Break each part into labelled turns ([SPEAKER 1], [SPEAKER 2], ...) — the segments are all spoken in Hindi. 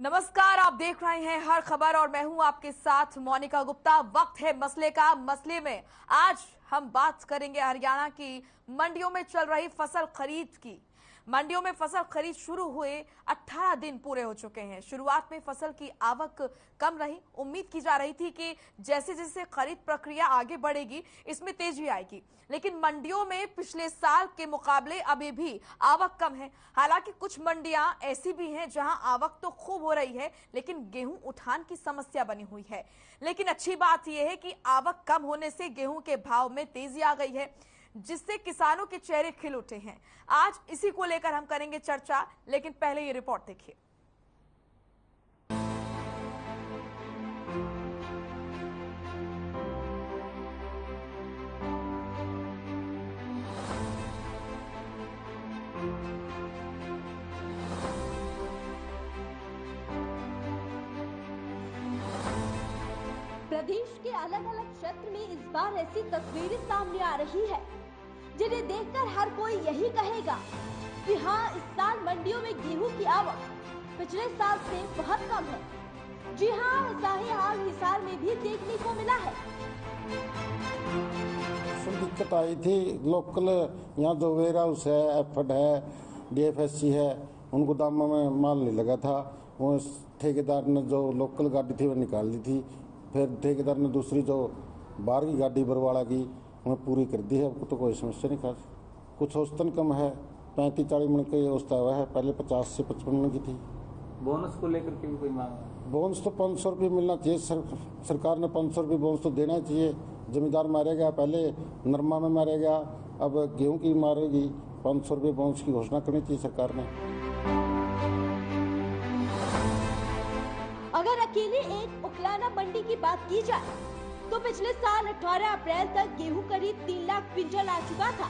[SPEAKER 1] नमस्कार, आप देख रहे हैं हर खबर और मैं हूं आपके साथ मोनिका गुप्ता। वक्त है मसले का। मसले में आज हम बात करेंगे हरियाणा की मंडियों में चल रही फसल खरीद की। मंडियों में फसल खरीद शुरू हुए 18 दिन पूरे हो चुके हैं। शुरुआत में फसल की आवक कम रही। उम्मीद की जा रही थी कि जैसे जैसे खरीद प्रक्रिया आगे बढ़ेगी इसमें तेजी आएगी, लेकिन मंडियों में पिछले साल के मुकाबले अभी भी आवक कम है। हालांकि कुछ मंडियां ऐसी भी हैं जहां आवक तो खूब हो रही है, लेकिन गेहूं उठान की समस्या बनी हुई है। लेकिन अच्छी बात यह है कि आवक कम होने से गेहूं के भाव में तेजी आ गई है, जिससे किसानों के चेहरे खिल उठे हैं। आज इसी को लेकर हम करेंगे चर्चा, लेकिन पहले ये रिपोर्ट देखिए।
[SPEAKER 2] प्रदेश के अलग अलग क्षेत्र में इस बार ऐसी तस्वीरें सामने आ रही है जिन्हें देखकर हर कोई यही कहेगा कि हाँ, इस साल मंडियों में गेहूं की आवक पिछले साल से बहुत कम है। जी हाँ, ऐसा ही हाल हिसार में भी देखने को मिला है।
[SPEAKER 3] दिक्कत आई थी लोकल, यहाँ जो वेयर हाउस है, एफड है, डीएफएससी है, उन गोदामों में माल नहीं लगा था। वो ठेकेदार ने जो लोकल गाड़ी थी वो निकाल दी थी, फिर ठेकेदार ने दूसरी जो बाहर की गाड़ी बरवाड़ा की उन्हें पूरी कर दी है। अब तो कोई समस्या नहीं था। कुछ औसतन कम है, 35-40 मन का औसता हुआ है, पहले 50 से 55 मन की थी।
[SPEAKER 4] बोनस को लेकर के भी कोई मांग है?
[SPEAKER 3] बोनस तो 500 रुपये मिलना चाहिए। सरकार ने 500 रुपये बोनस तो देना चाहिए। जमींदार मारेगा, पहले नरमा में मारेगा, अब गेहूं की मारेगी। 500 रुपये बोनस की घोषणा करनी चाहिए सरकार ने।
[SPEAKER 2] अगर अकेले एक उकलाना मंडी की बात की जाए तो पिछले साल 18 अप्रैल तक गेहूं करीब 3 लाख क्विंटल आ चुका था,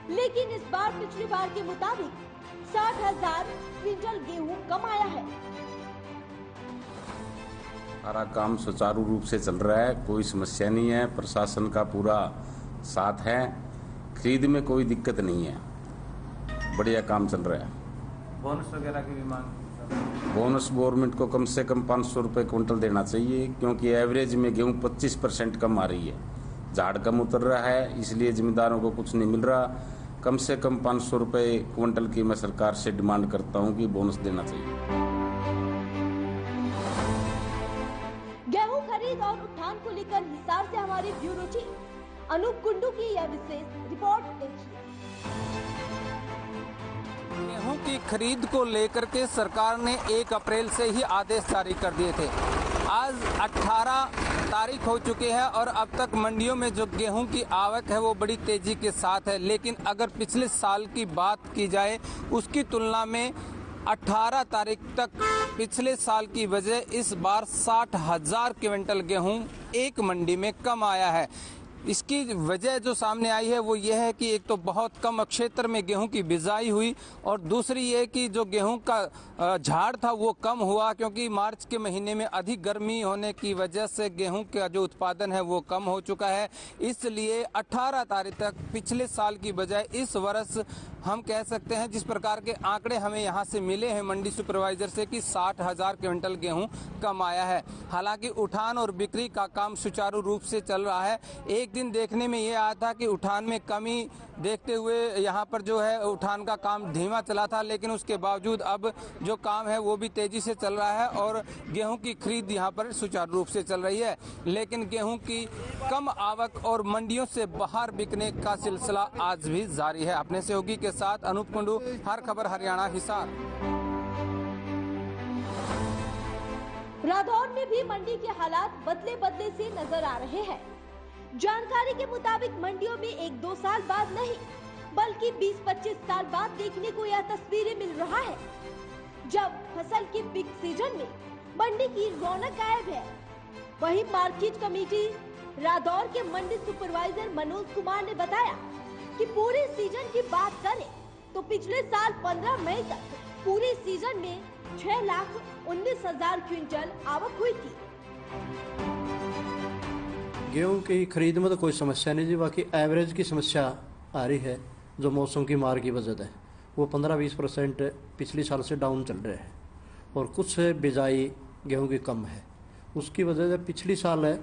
[SPEAKER 2] लेकिन इस बार पिछली बार के मुताबिक 60,000 क्विंटल गेहूं कम आया है।
[SPEAKER 5] सारा काम सुचारू रूप से चल रहा है, कोई समस्या नहीं है। प्रशासन का पूरा साथ है, खरीद में कोई दिक्कत नहीं है, बढ़िया काम चल रहा है।
[SPEAKER 4] बोनस वगैरह की भी मांग?
[SPEAKER 5] बोनस गवर्नमेंट को कम से कम 500 रुपये क्विंटल देना चाहिए, क्योंकि एवरेज में गेहूं 25% कम आ रही है। झाड़ कम उतर रहा है, इसलिए जमींदारों को कुछ नहीं मिल रहा। कम से कम 500 रुपये क्विंटल की मैं सरकार से डिमांड करता हूं कि बोनस देना चाहिए।
[SPEAKER 2] गेहूं खरीद और उठान को लेकर हिसार से हमारे ब्यूरो चीफ अनूप कुंडू की यह विशेष रिपोर्ट देखिए।
[SPEAKER 6] गेहूं की खरीद को लेकर के सरकार ने 1 अप्रैल से ही आदेश जारी कर दिए थे। आज 18 तारीख हो चुके हैं और अब तक मंडियों में जो गेहूं की आवक है वो बड़ी तेजी के साथ है। लेकिन अगर पिछले साल की बात की जाए उसकी तुलना में 18 तारीख तक पिछले साल की वजह इस बार 60,000 क्विंटल गेहूं एक मंडी में कम आया है। इसकी वजह जो सामने आई है वो ये है कि एक तो बहुत कम क्षेत्र में गेहूं की बिजाई हुई और दूसरी ये कि जो गेहूं का झाड़ था वो कम हुआ, क्योंकि मार्च के महीने में अधिक गर्मी होने की वजह से गेहूं का जो उत्पादन है वो कम हो चुका है। इसलिए 18 तारीख तक पिछले साल की बजाय इस वर्ष हम कह सकते हैं, जिस प्रकार के आंकड़े हमें यहाँ से मिले हैं मंडी सुपरवाइजर से, कि 60,000 क्विंटल गेहूं कम आया है। हालांकि उठान और बिक्री का काम सुचारू रूप से चल रहा है। एक दिन देखने में ये आया था कि उठान में कमी देखते हुए यहाँ पर जो है उठान का काम धीमा चला था, लेकिन उसके बावजूद अब जो काम है वो भी तेजी से चल रहा है और गेहूं की खरीद यहाँ पर सुचारू रूप से चल रही है। लेकिन गेहूं की कम आवक और मंडियों से बाहर बिकने का सिलसिला आज भी जारी है। अपने सहयोगी के साथ अनूप कुंडू, हर खबर हरियाणा, हिसार।
[SPEAKER 2] रादौर में भी मंडी के हालात बदले बदले से नजर आ रहे हैं। जानकारी के मुताबिक मंडियों में 1-2 साल बाद नहीं बल्कि 20-25 साल बाद देखने को यह तस्वीरें मिल रहा है, जब फसल के पीक सीजन में मंडी की रौनक गायब है। वहीं मार्केट कमेटी रादौर के मंडी सुपरवाइजर मनोज कुमार ने बताया कि पूरे सीजन की बात करें तो पिछले साल 15 मई तक पूरे सीजन में 6,19,000 क्विंटल आवक हुई थी।
[SPEAKER 7] गेहूं की खरीद में तो कोई समस्या नहीं जी, बाकी एवरेज की समस्या आ रही है जो मौसम की मार की वजह है। वो 15-20% पिछले साल से डाउन चल रहे हैं। और कुछ बिजाई गेहूं की कम है। उसकी वजह से पिछली साल है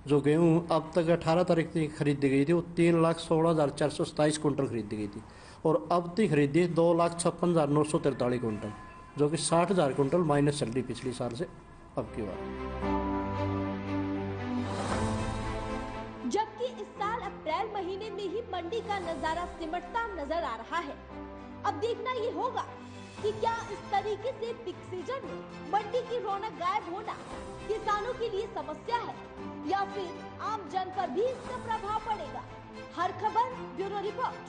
[SPEAKER 7] जो गेहूं अब तक 18 तारीख तक खरीदी गई थी वो 3,16,427 कुंटल खरीदी गई थी और अब तक खरीदी 2,56,943 कुंटल, जो कि 60,000 कुंटल माइनस चल रही पिछली साल से अब की बात।
[SPEAKER 2] जबकि इस साल अप्रैल महीने में ही मंडी का नजारा सिमटता नजर आ रहा है। अब देखना ये होगा कि क्या इस तरीके से पिक सीजन में मंडी की रौनक गायब होना किसानों के लिए समस्या है या फिर आम जन पर भी इसका प्रभाव पड़ेगा। हर खबर ब्यूरो रिपोर्ट।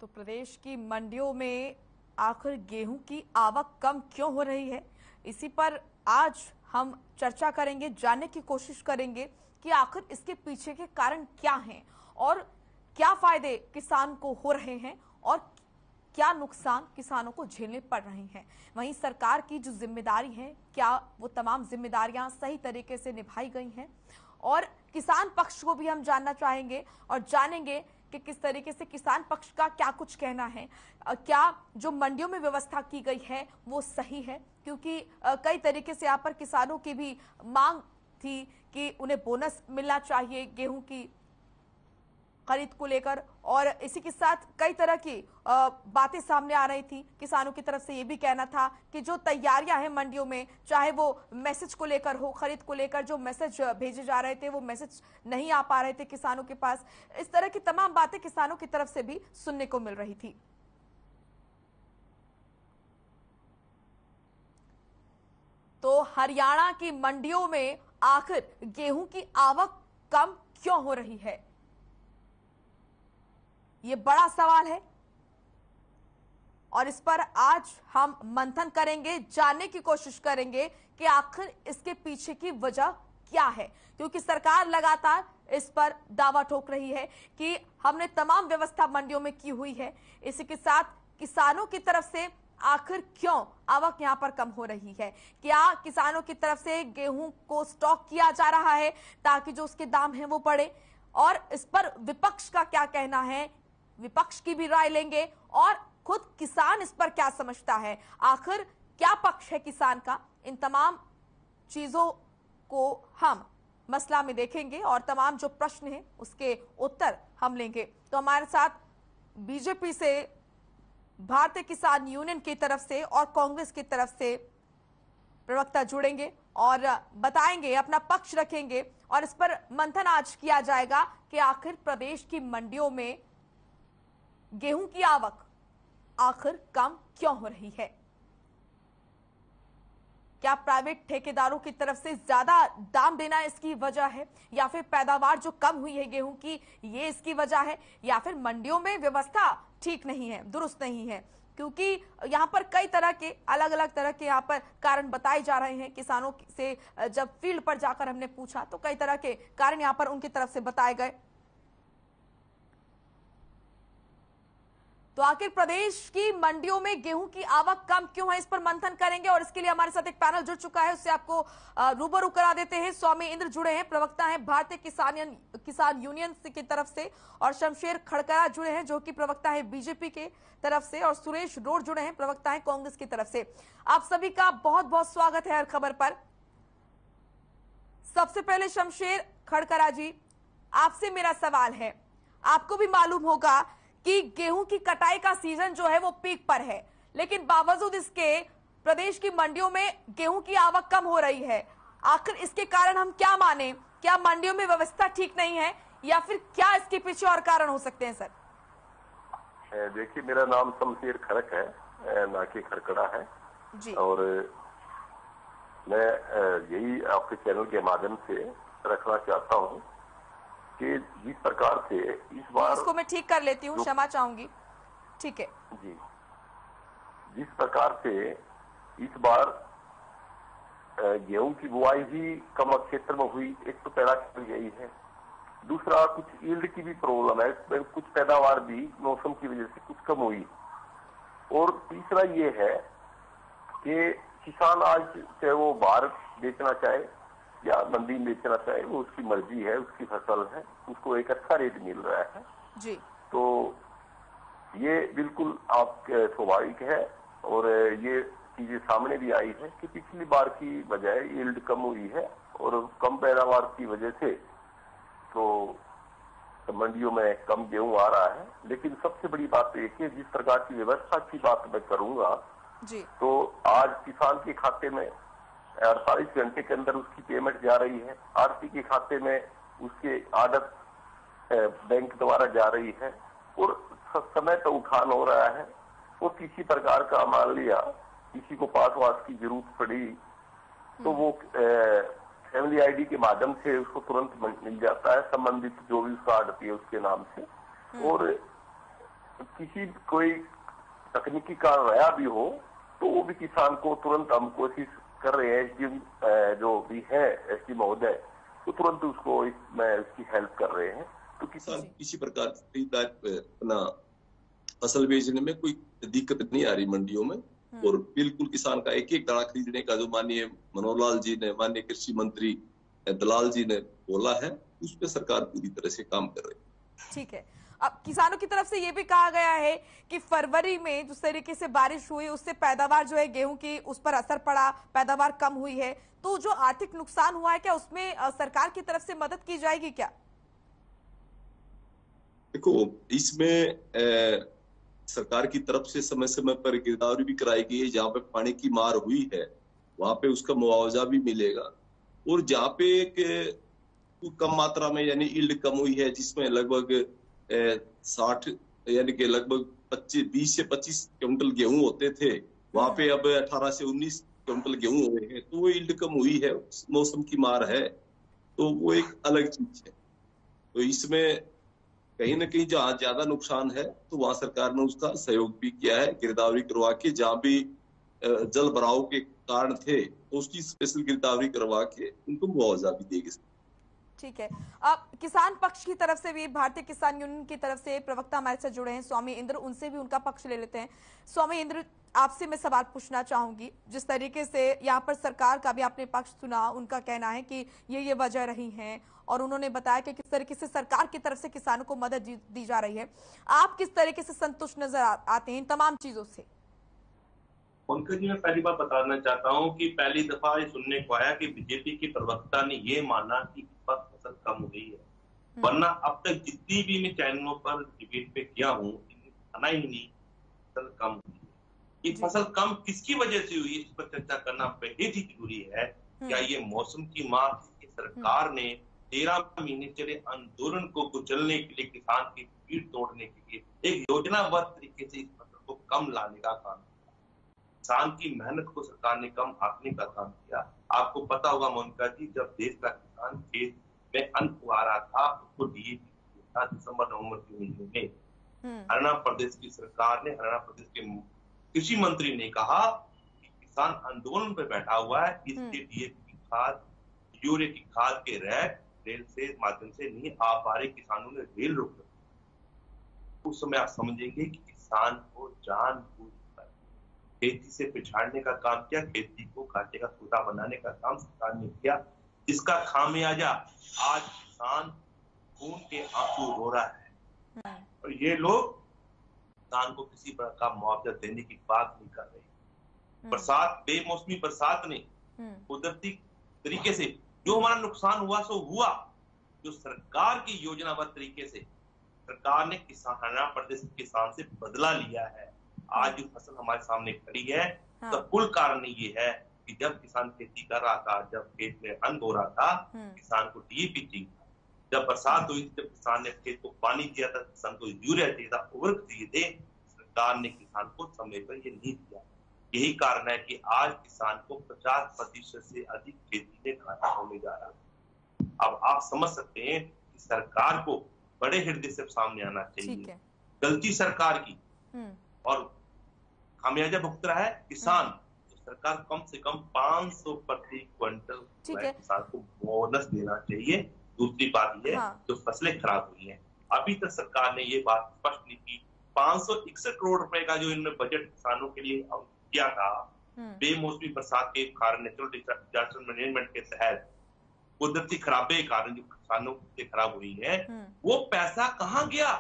[SPEAKER 1] तो प्रदेश की मंडियों में आखिर गेहूं की आवक कम क्यों हो रही है, इसी पर आज हम चर्चा करेंगे, जानने की कोशिश करेंगे कि आखिर इसके पीछे के कारण क्या हैं और क्या फायदे किसान को हो रहे हैं और क्या नुकसान किसानों को झेलने पड़ रहे हैं। वहीं सरकार की जो जिम्मेदारी है, क्या वो तमाम जिम्मेदारियां सही तरीके से निभाई गई हैं, और किसान पक्ष को भी हम जानना चाहेंगे और जानेंगे कि किस तरीके से किसान पक्ष का क्या कुछ कहना है। क्या जो मंडियों में व्यवस्था की गई है वो सही है, क्योंकि कई तरीके से यहाँ पर किसानों की भी मांग थी कि उन्हें बोनस मिलना चाहिए गेहूं की खरीद को लेकर, और इसी के साथ कई तरह की बातें सामने आ रही थी। किसानों की तरफ से ये भी कहना था कि जो तैयारियां हैं मंडियों में, चाहे वो मैसेज को लेकर हो, खरीद को लेकर जो मैसेज भेजे जा रहे थे वो मैसेज नहीं आ पा रहे थे किसानों के पास। इस तरह की तमाम बातें किसानों की तरफ से भी सुनने को मिल रही थी। तो हरियाणा की मंडियों में आखिर गेहूं की आवक कम क्यों हो रही है, ये बड़ा सवाल है और इस पर आज हम मंथन करेंगे, जानने की कोशिश करेंगे कि आखिर इसके पीछे की वजह क्या है, क्योंकि सरकार लगातार इस पर दावा ठोक रही है कि हमने तमाम व्यवस्था मंडियों में की हुई है। इसी के साथ किसानों की तरफ से आखिर क्यों आवक यहां पर कम हो रही है, क्या किसानों की तरफ से गेहूं को स्टॉक किया जा रहा है ताकि जो उसके दाम हैं वो बढ़े, और इस पर विपक्ष का क्या कहना है, विपक्ष की भी राय लेंगे, और खुद किसान इस पर क्या समझता है, आखिर क्या पक्ष है किसान का। इन तमाम चीजों को हम मसला में देखेंगे और तमाम जो प्रश्न हैं उसके उत्तर हम लेंगे। तो हमारे साथ बीजेपी से, भारतीय किसान यूनियन की तरफ से और कांग्रेस की तरफ से प्रवक्ता जुड़ेंगे और बताएंगे, अपना पक्ष रखेंगे, और इस पर मंथन आज किया जाएगा कि आखिर प्रदेश की मंडियों में गेहूं की आवक आखिर कम क्यों हो रही है। क्या प्राइवेट ठेकेदारों की तरफ से ज्यादा दाम देना इसकी वजह है, या फिर पैदावार जो कम हुई है गेहूं की ये इसकी वजह है, या फिर मंडियों में व्यवस्था ठीक नहीं है, दुरुस्त नहीं है, क्योंकि यहां पर कई तरह के अलग अलग तरह के यहां पर कारण बताए जा रहे हैं। किसानों से जब फील्ड पर जाकर हमने पूछा तो कई तरह के कारण यहां पर उनकी तरफ से बताए गए। तो आखिर प्रदेश की मंडियों में गेहूं की आवक कम क्यों है, इस पर मंथन करेंगे, और इसके लिए हमारे साथ एक पैनल जुड़ चुका है, उससे आपको रूबरू करा देते हैं। स्वामी इंद्र जुड़े हैं, प्रवक्ता हैं भारतीय किसान यूनियन की तरफ से, और शमशेर खड़करा जुड़े हैं जो कि प्रवक्ता है बीजेपी के तरफ से, और सुरेश रोड जुड़े हैं, प्रवक्ता है कांग्रेस की तरफ से। आप सभी का बहुत बहुत स्वागत है हर खबर पर। सबसे पहले शमशेर खड़करा जी, आपसे मेरा सवाल है, आपको भी मालूम होगा कि गेहूं की कटाई का सीजन जो है वो पीक पर है, लेकिन बावजूद इसके प्रदेश की मंडियों में गेहूं की आवक कम हो रही है। आखिर इसके कारण हम क्या माने, क्या मंडियों में व्यवस्था ठीक नहीं है, या फिर क्या इसके पीछे और कारण हो सकते हैं सर?
[SPEAKER 8] देखिए, मेरा नाम शमशेर खड़क है, ना कि खड़कड़ा है जी। और मैं यही आपके चैनल के माध्यम से रखना चाहता हूँ कि जिस प्रकार से इस बार,
[SPEAKER 1] इसको मैं ठीक कर लेती हूँ, क्षमा चाहूंगी, ठीक है
[SPEAKER 8] जी। जिस प्रकार से इस बार गेहूं की बुआई भी कम क्षेत्र में हुई, एक तो पहला यही है, दूसरा कुछ यील्ड की भी प्रॉब्लम है, इसमें कुछ पैदावार भी मौसम की वजह से कुछ कम हुई, और तीसरा ये है कि किसान आज चाहे वो बाहर बेचना चाहे या मंडी में बेचना चाहे, वो उसकी मर्जी है, उसकी फसल है, उसको एक अच्छा रेट मिल रहा है जी। तो ये बिल्कुल आप स्वाभाविक है और ये चीजें सामने भी आई है कि पिछली बार की बजाय यील्ड कम हुई है और कम पैदावार की वजह से तो मंडियों में कम गेहूं आ रहा है। लेकिन सबसे बड़ी बात एक है, जिस प्रकार की व्यवस्था की बात मैं करूंगा
[SPEAKER 1] जी।
[SPEAKER 8] तो आज किसान के खाते में 48 घंटे के अंदर उसकी पेमेंट जा रही है, आरती के खाते में उसके आदत बैंक द्वारा जा रही है और समय तो उठान हो रहा है। और किसी प्रकार का मान लिया किसी को पास वास की जरूरत पड़ी तो वो फैमिली आईडी के माध्यम से उसको तुरंत मिल जाता है, संबंधित जो भी उसका आड़ती है उसके नाम से। और किसी कोई तकनीकी कारण रहा भी हो तो वो भी किसान को तुरंत हम कोशिश कर रहे हैं, एसडीएम जो भी है एसडी महोदय तो तुरंत उसको इसमें उसकी हेल्प कर रहे हैं। तो
[SPEAKER 9] किसी प्रकार खरीदार अपना फसल बेचने में कोई दिक्कत नहीं आ रही मंडियों में। और बिल्कुल किसान का एक एक दाना खरीदने का जो माननीय मनोहर लाल जी ने, माननीय कृषि मंत्री दलाल जी ने बोला है, उस पर सरकार पूरी तरह से काम कर रही है।
[SPEAKER 1] ठीक है। अब किसानों की तरफ से ये भी कहा गया है कि फरवरी में जिस तरीके से बारिश हुई उससे पैदावार जो है गेहूं की उस पर असर पड़ा, पैदावार कम हुई है, तो जो आर्थिक नुकसान हुआ है क्या उसमें सरकार की तरफ से मदद की जाएगी क्या?
[SPEAKER 9] देखो, इसमें सरकार की तरफ से समय समय पर गिरदावरी भी कराई गई है। जहाँ पे पानी की मार हुई है वहां पे उसका मुआवजा भी मिलेगा। और जहाँ पे कम मात्रा में यानी यील्ड कम हुई है, जिसमें लगभग 60 यानी कि लगभग 20 से 25 क्विंटल गेहूं होते थे, वहां पे अब 18 से 19 क्विंटल गेहूं हुए हैं, तो वो यील्ड कम हुई है, मौसम की मार है, तो वो एक अलग चीज है। तो इसमें कहीं ना कहीं जहाँ ज्यादा नुकसान है तो वहां सरकार ने उसका सहयोग भी किया है, गिरदावरी करवा के, जहाँ भी जल भराव के कारण थे तो उसकी स्पेशल गिरदावरी करवा के उनको मुआवजा भी देगी।
[SPEAKER 1] ठीक है। अब किसान पक्ष की तरफ से भी भारतीय किसान यूनियन की तरफ से प्रवक्ता हमारे साथ जुड़े हैं स्वामी इंद्र, उनसे भी उनका पक्ष ले लेते हैं। स्वामी इंद्र, आपसे मैं सवाल पूछना चाहूंगी, जिस तरीके से यहाँ पर सरकार का भी आपने पक्ष सुना, उनका कहना है कि ये वजह रही है और उन्होंने बताया कि किस तरीके से सरकार की तरफ से किसानों को मदद दी जा रही है। आप किस तरीके से संतुष्ट नजर आते हैं इन तमाम चीजों से?
[SPEAKER 10] पंकज जी, मैं पहली बार बताना चाहता हूं कि पहली दफा ये सुनने को आया कि बीजेपी के प्रवक्ता ने ये माना कि फसल कम हो गई है। वरना अब तक जितनी भी मैं चैनलों पर डिबेट पे किया हूँ, माना ही नहीं फसल कम हुई है। ये फसल कम किसकी वजह से हुई, इस पर चर्चा करना बेहद ही जरूरी है। क्या ये मौसम की मार, सरकार ने 13 महीने चले आंदोलन को कुचलने के लिए, किसान की पीड़ तोड़ने के लिए एक योजनाबद्ध तरीके से इस फसल को कम लाने का काम किया। किसान की मेहनत को सरकार ने कम आंकने का काम किया। आपको पता होगा मोनिका जी, जब देश का किसान खेत में अन्न उगा रहा था, उसको डीएपी था दिसंबर-नवंबर के महीने में। हरियाणा प्रदेश की सरकार ने, हरियाणा प्रदेश के कृषि मंत्री ने कहा कि किसान आंदोलन पे बैठा हुआ है, इसलिए डीएपी की खाद, यूरिया की खाद के रैक रेल से माध्यम से नहीं आ पा रहे, किसानों ने रेल रोक दी। उस समय आप समझेंगे कि किसान को जानबूझकर खेती से पिछाड़ने का काम किया, खेती को घाटे का सौदा बनाने का काम सरकार ने किया, जिसका खामियाजा आज किसान खून के आंसू रो रहा है। और ये लोग किसान को किसी प्रकार का मुआवजा देने की बात नहीं कर रहे। बरसात, बेमौसमी बरसात ने कुदरती तरीके से जो हमारा नुकसान हुआ सो हुआ, जो सरकार की योजनाबद्ध तरीके से सरकार ने किसान, हरियाणा प्रदेश के किसान से बदला लिया है। आज जो फसल हमारे सामने खड़ी है, तो कुल कारण ये है कि जब किसान खेती कर रहा था, जब खेत में अन्न बो रहा था, किसान को डीएपी चाहिए था। जब बरसात हुई, जब किसान ने खेत को पानी दिया था, किसान को यूरिया चाहिए था, उर्वरक चाहिए थे, सरकार ने किसान को समय पर ये नहीं दिया। यही कारण है कि आज किसान को 50% से अधिक खेती में घाटा होने जा रहा है। अब आप समझ सकते हैं कि सरकार को बड़े हृदय से सामने आना चाहिए। गलती सरकार की और खामियाजा भुगत रहा है किसान। तो सरकार कम से कम 500 प्रति क्विंटल किसान को बोनस देना चाहिए। दूसरी बात ये जो फसलें खराब हुई हैं, अभी तक सरकार ने ये बात स्पष्ट नहीं की। 561 करोड़ रुपए का जो इन्होंने बजट किसानों के लिए किया था, बेमौसमी बरसात के कारण, नेचुरल डिजास्टर मैनेजमेंट के तहत कुदरती खराबे के कारण जो किसानों से खराब हुई है, वो पैसा कहाँ गया?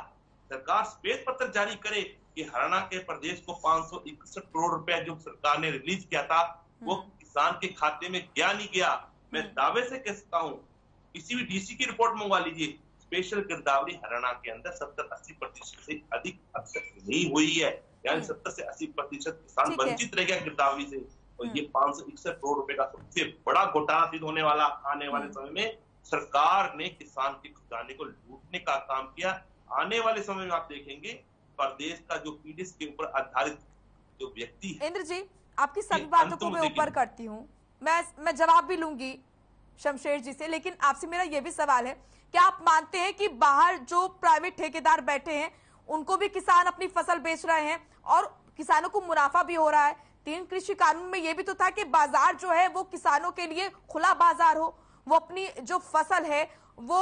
[SPEAKER 10] सरकार श्वेत पत्र जारी करे कि हरियाणा के प्रदेश को 561 करोड़ रुपए जो सरकार ने रिलीज किया था वो किसान के खाते में गया नहीं गया। मैं दावे से कह सकता हूँ, किसी भी डीसी की रिपोर्ट मंगवा लीजिए, स्पेशल गिरदावरी हरियाणा के अंदर 70-80% से अधिक अब तक नहीं हुई है, यानी 70 से 80% किसान वंचित रह गया गिरदावरी से। और ये 561 करोड़ रुपए का सबसे बड़ा घोटाला सिद्ध होने वाला आने वाले समय में। सरकार ने किसान के खजाने को लूटने का काम किया। आने वाले समय में आप देखेंगे प्रदेश का जो पीडीएस के ऊपर आधारित जो व्यक्ति है।
[SPEAKER 1] इंद्र जी, आपकी सभी बातों को मैं ऊपर करती हूँ, मैं जवाब भी लूंगी शमशेर जी से, लेकिन आपसे मेरा यह भी सवाल है, क्या आप मानते हैं कि बाहर जो प्राइवेट ठेकेदार बैठे हैं उनको भी किसान अपनी फसल बेच रहे हैं और किसानों को मुनाफा भी हो रहा है? 3 कृषि कानून में यह भी तो था कि बाजार जो है वो किसानों के लिए खुला बाजार हो, वो अपनी जो फसल है वो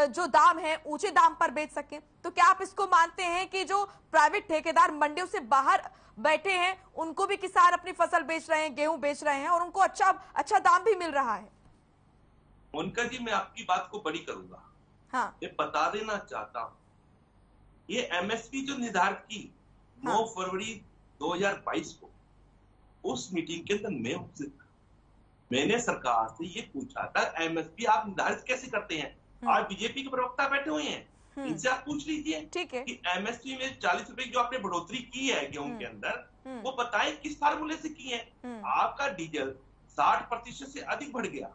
[SPEAKER 1] जो दाम है ऊंचे दाम पर बेच सके। तो क्या आप इसको मानते हैं कि जो प्राइवेट ठेकेदार मंडियों से बाहर बैठे हैं उनको भी किसान अपनी फसल बेच रहे हैं, गेहूं बेच रहे हैं और उनको अच्छा दाम भी मिल रहा है?
[SPEAKER 10] मोनिका जी, मैं आपकी बात को बड़ी करूंगा।
[SPEAKER 1] हाँ।
[SPEAKER 10] मैं बता देना चाहता हूं, ये एमएसपी जो निर्धारित की 9 फरवरी 2022 को, उस मीटिंग के अंदर मैं उपस्थित था। मैंने सरकार से ये पूछा था, एमएसपी आप निर्धारित कैसे करते हैं? आज बीजेपी के प्रवक्ता बैठे हुए हैं, इनसे आप पूछ लीजिए कि एमएसपी में 40 रुपए जो आपने बढ़ोतरी की है गेहूं के अंदर, वो बताएं किस फार्मूले से की है। आपका डीजल 60% से अधिक बढ़ गया,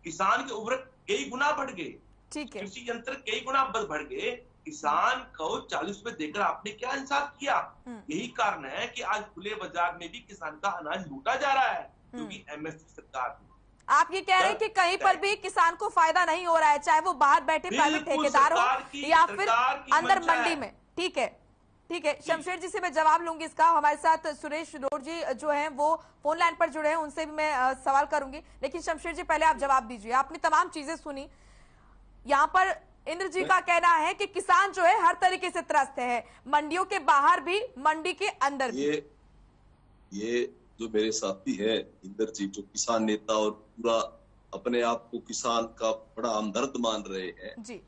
[SPEAKER 10] किसान के उर्वरक कई गुना बढ़ गए, कृषि यंत्र कई गुना बढ़ गए, किसान को 40 रुपए देकर आपने क्या इंसाफ किया? यही कारण है कि आज खुले बाजार में भी किसान का अनाज लूटा जा रहा है, क्योंकि एमएसपी सरकार ने।
[SPEAKER 1] आप ये कह रहे हैं कि कहीं पर भी किसान को फायदा नहीं हो रहा है, चाहे वो बाहर बैठे प्राइवेट ठेकेदार हो या फिर अंदर मंडी में। ठीक है, ठीक है, शमशेर जी से मैं जवाब लूंगी इसका। हमारे साथ सुरेश रोड जी जो हैं वो फोन लाइन पर जुड़े हैं, उनसे भी मैं सवाल करूंगी, लेकिन शमशेर जी पहले आप जवाब दीजिए। आपने तमाम चीजें सुनी, यहाँ पर इंद्र जी का कहना है कि किसान जो है हर तरीके से त्रस्त है, मंडियों के बाहर भी मंडी के अंदर भी।
[SPEAKER 9] ये जो मेरे साथी है इंद्र जी, जो किसान नेता और पूरा अपने आप को किसान का बड़ा हमदर्द मान रहे हैं जी,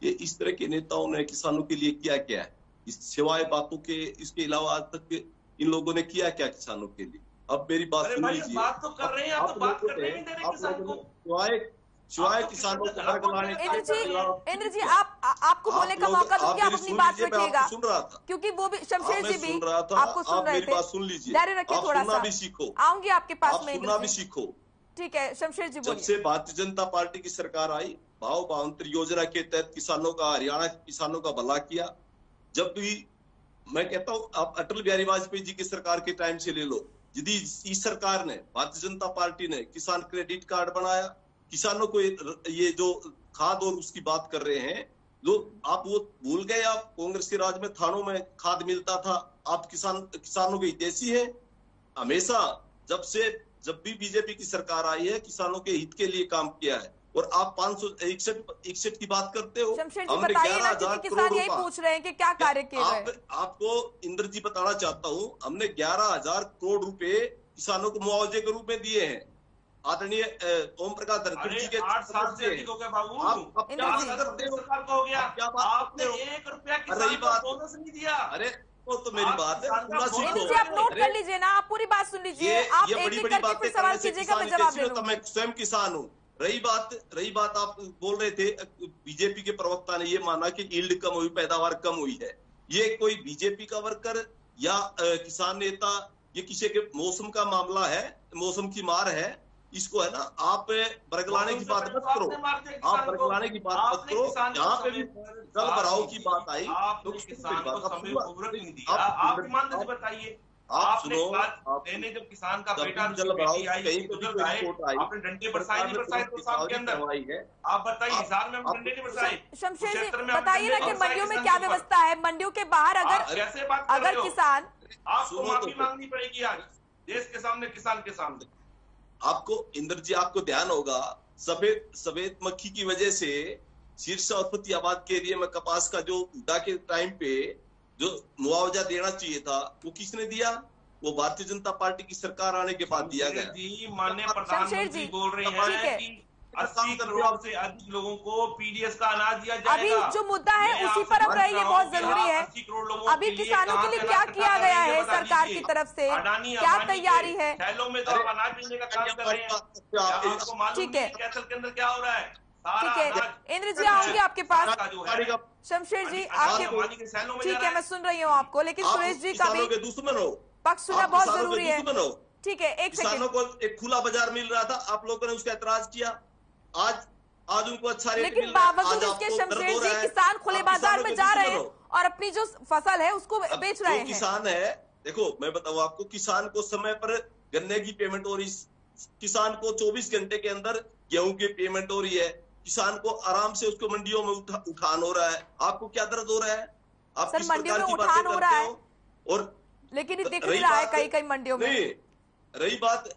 [SPEAKER 9] ये इस तरह के नेताओं ने किसानों के लिए किया क्या है? इस सिवाय बातों के, इसके अलावा आज तक इन लोगों ने किया क्या किसानों के लिए? अब मेरी बात सुन लीजिए।
[SPEAKER 10] बात तो कर रहे हैं, आप तो बात करने नहीं दे रहे किसान को।
[SPEAKER 9] सिवाय किसानों को घर बनाने।
[SPEAKER 1] इंद्र जी आपको बोलने का मौका दूंगी, आप अपनी बात रखिएगा,
[SPEAKER 9] सुन रहा था
[SPEAKER 1] क्योंकि वो भी शमशेर जी भी आपको सुन रहे थे।
[SPEAKER 9] बात सुन लीजिए,
[SPEAKER 1] धैर्य रखिए, थोड़ा सा
[SPEAKER 9] भी सीखो,
[SPEAKER 1] आऊंगी आपके पास में।
[SPEAKER 9] सुनना भी सीखो।
[SPEAKER 1] ठीक है शमशेर जी,
[SPEAKER 9] जब से भारतीय जनता पार्टी की सरकार आई, भाव भावांतर योजना के तहत किसानों का, हरियाणा के किसानों का भला किया। जब भी मैं कहता हूँ, आप अटल बिहारी वाजपेयी जी की सरकार के टाइम से ले लो, यदि इस सरकार ने, भारतीय जनता पार्टी ने किसान क्रेडिट कार्ड बनाया, किसानों को ये जो खाद और उसकी बात कर रहे हैं लोग, आप वो भूल गए? आप कांग्रेस के राज में थानों में खाद मिलता था, आप किसानों के हितैषी हैं। हमेशा जब भी बीजेपी की सरकार आई है, किसानों के हित के लिए काम किया है। और आप 561 की बात करते हो।
[SPEAKER 1] हमने 11,000 करोड़ रुपए पूछ रहे हैं कि क्या कार्य किए गए।
[SPEAKER 9] आपको इंद्र जी बताना चाहता हूँ, हमने 11,000 करोड़ रुपए किसानों को मुआवजे के रूप में दिए हैं। आदरणीय ओम प्रकाश धनखड़ जी के
[SPEAKER 10] 8 साल से अधिक हो गया बाबू। आप क्या करते हो? सरकार को हो गया, आपने 1 रुपया किसान को बोनस नहीं दिया।
[SPEAKER 9] अरे वो तो मेरी बात है, पूरा सीखो।
[SPEAKER 1] आप नोट कर लीजिए ना, आप पूरी बात सुन लीजिए। आप
[SPEAKER 9] ये बड़ी बड़ी बातें
[SPEAKER 1] सवाल कीजिएगा, मैं जवाब दे दूंगी।
[SPEAKER 9] मैं स्वयं किसान हूँ। रही बात आप बोल रहे थे, बीजेपी के प्रवक्ता ने ये माना कि यील्ड कम हुई, पैदावार कम हुई है। ये कोई बीजेपी का वर्कर या किसान नेता, ये किसी के मौसम का मामला है, मौसम की मार है, इसको है ना आप बरगलाने की बात मत करो। आप बरगलाने की बात मत करो। यहाँ पे भी जल भराव की बात आई तो
[SPEAKER 10] आप बताइए।
[SPEAKER 9] आप सुनो,
[SPEAKER 10] मैंने जब किसान का बेटा जल भराव कहीं तो आपने डंडे बरसाए नहीं बरसाए तो साल के अंदर आप बताइए, हिसार में डंडे नहीं बरसाए।
[SPEAKER 1] शमशेर जी बताइए ना कि मंडियों में क्या व्यवस्था है? मंडियों के बाहर अगर किसान,
[SPEAKER 10] आपको माफी मांगनी पड़ेगी आज देश के सामने, किसान के सामने।
[SPEAKER 9] आपको इंद्र जी, आपको ध्यान होगा, सफेद मक्खी की वजह से सिरसा और फतेहाबाद के एरिया में कपास का जो उड़ा के टाइम पे जो मुआवजा देना चाहिए था, वो किसने दिया? वो भारतीय जनता पार्टी की सरकार आने के बाद दिया गया।
[SPEAKER 10] माननीय प्रधानमंत्री बोल रहे हैं कि 80 करोड़ से अधिक लोगों को पीडीएस का अनाज दिया जाएगा।
[SPEAKER 1] अभी जो मुद्दा है उसी पर अब रहेंगे, बहुत जरूरी है। अभी किसानों के लिए क्या किया गया है सरकार की तरफ से, क्या तैयारी है?
[SPEAKER 10] शहरों में तो अनाज मिलने का काम कर रहे हैं, ठीक है, कैसल के अंदर क्या हो रहा है?
[SPEAKER 1] ठीक है, इंद्र जी आऊंगी आपके पास। शमशेर जी आपके, ठीक है मैं सुन रही हूँ आपको, लेकिन सुरेश जी का भी
[SPEAKER 9] दुश्मन हो,
[SPEAKER 1] पक्ष सुनना बहुत जरूरी है। ठीक है, एक
[SPEAKER 9] किसानों को एक खुला बाजार मिल रहा था, आप लोगों ने उसका ऐतराज किया, आज उनको अच्छा रेट,
[SPEAKER 1] लेकिन बावजूद इसके शमशेर जी किसान खुले बाजार में जा रहे हैं और अपनी जो फसल है उसको बेच रहे हैं।
[SPEAKER 9] किसान है, देखो मैं बताऊं आपको, किसान को समय पर गन्ने की पेमेंट हो रही, किसान को 24 घंटे के अंदर गेहूं की पेमेंट हो रही है, किसान को आराम से उसको मंडियों में उठान हो रहा है। आपको क्या दर्द हो रहा है? आप
[SPEAKER 1] सर मंडियों में उठान हो रहा है
[SPEAKER 9] और
[SPEAKER 1] लेकिन दिख नहीं रहा है कई मंडियों में।
[SPEAKER 9] नहीं, रही बात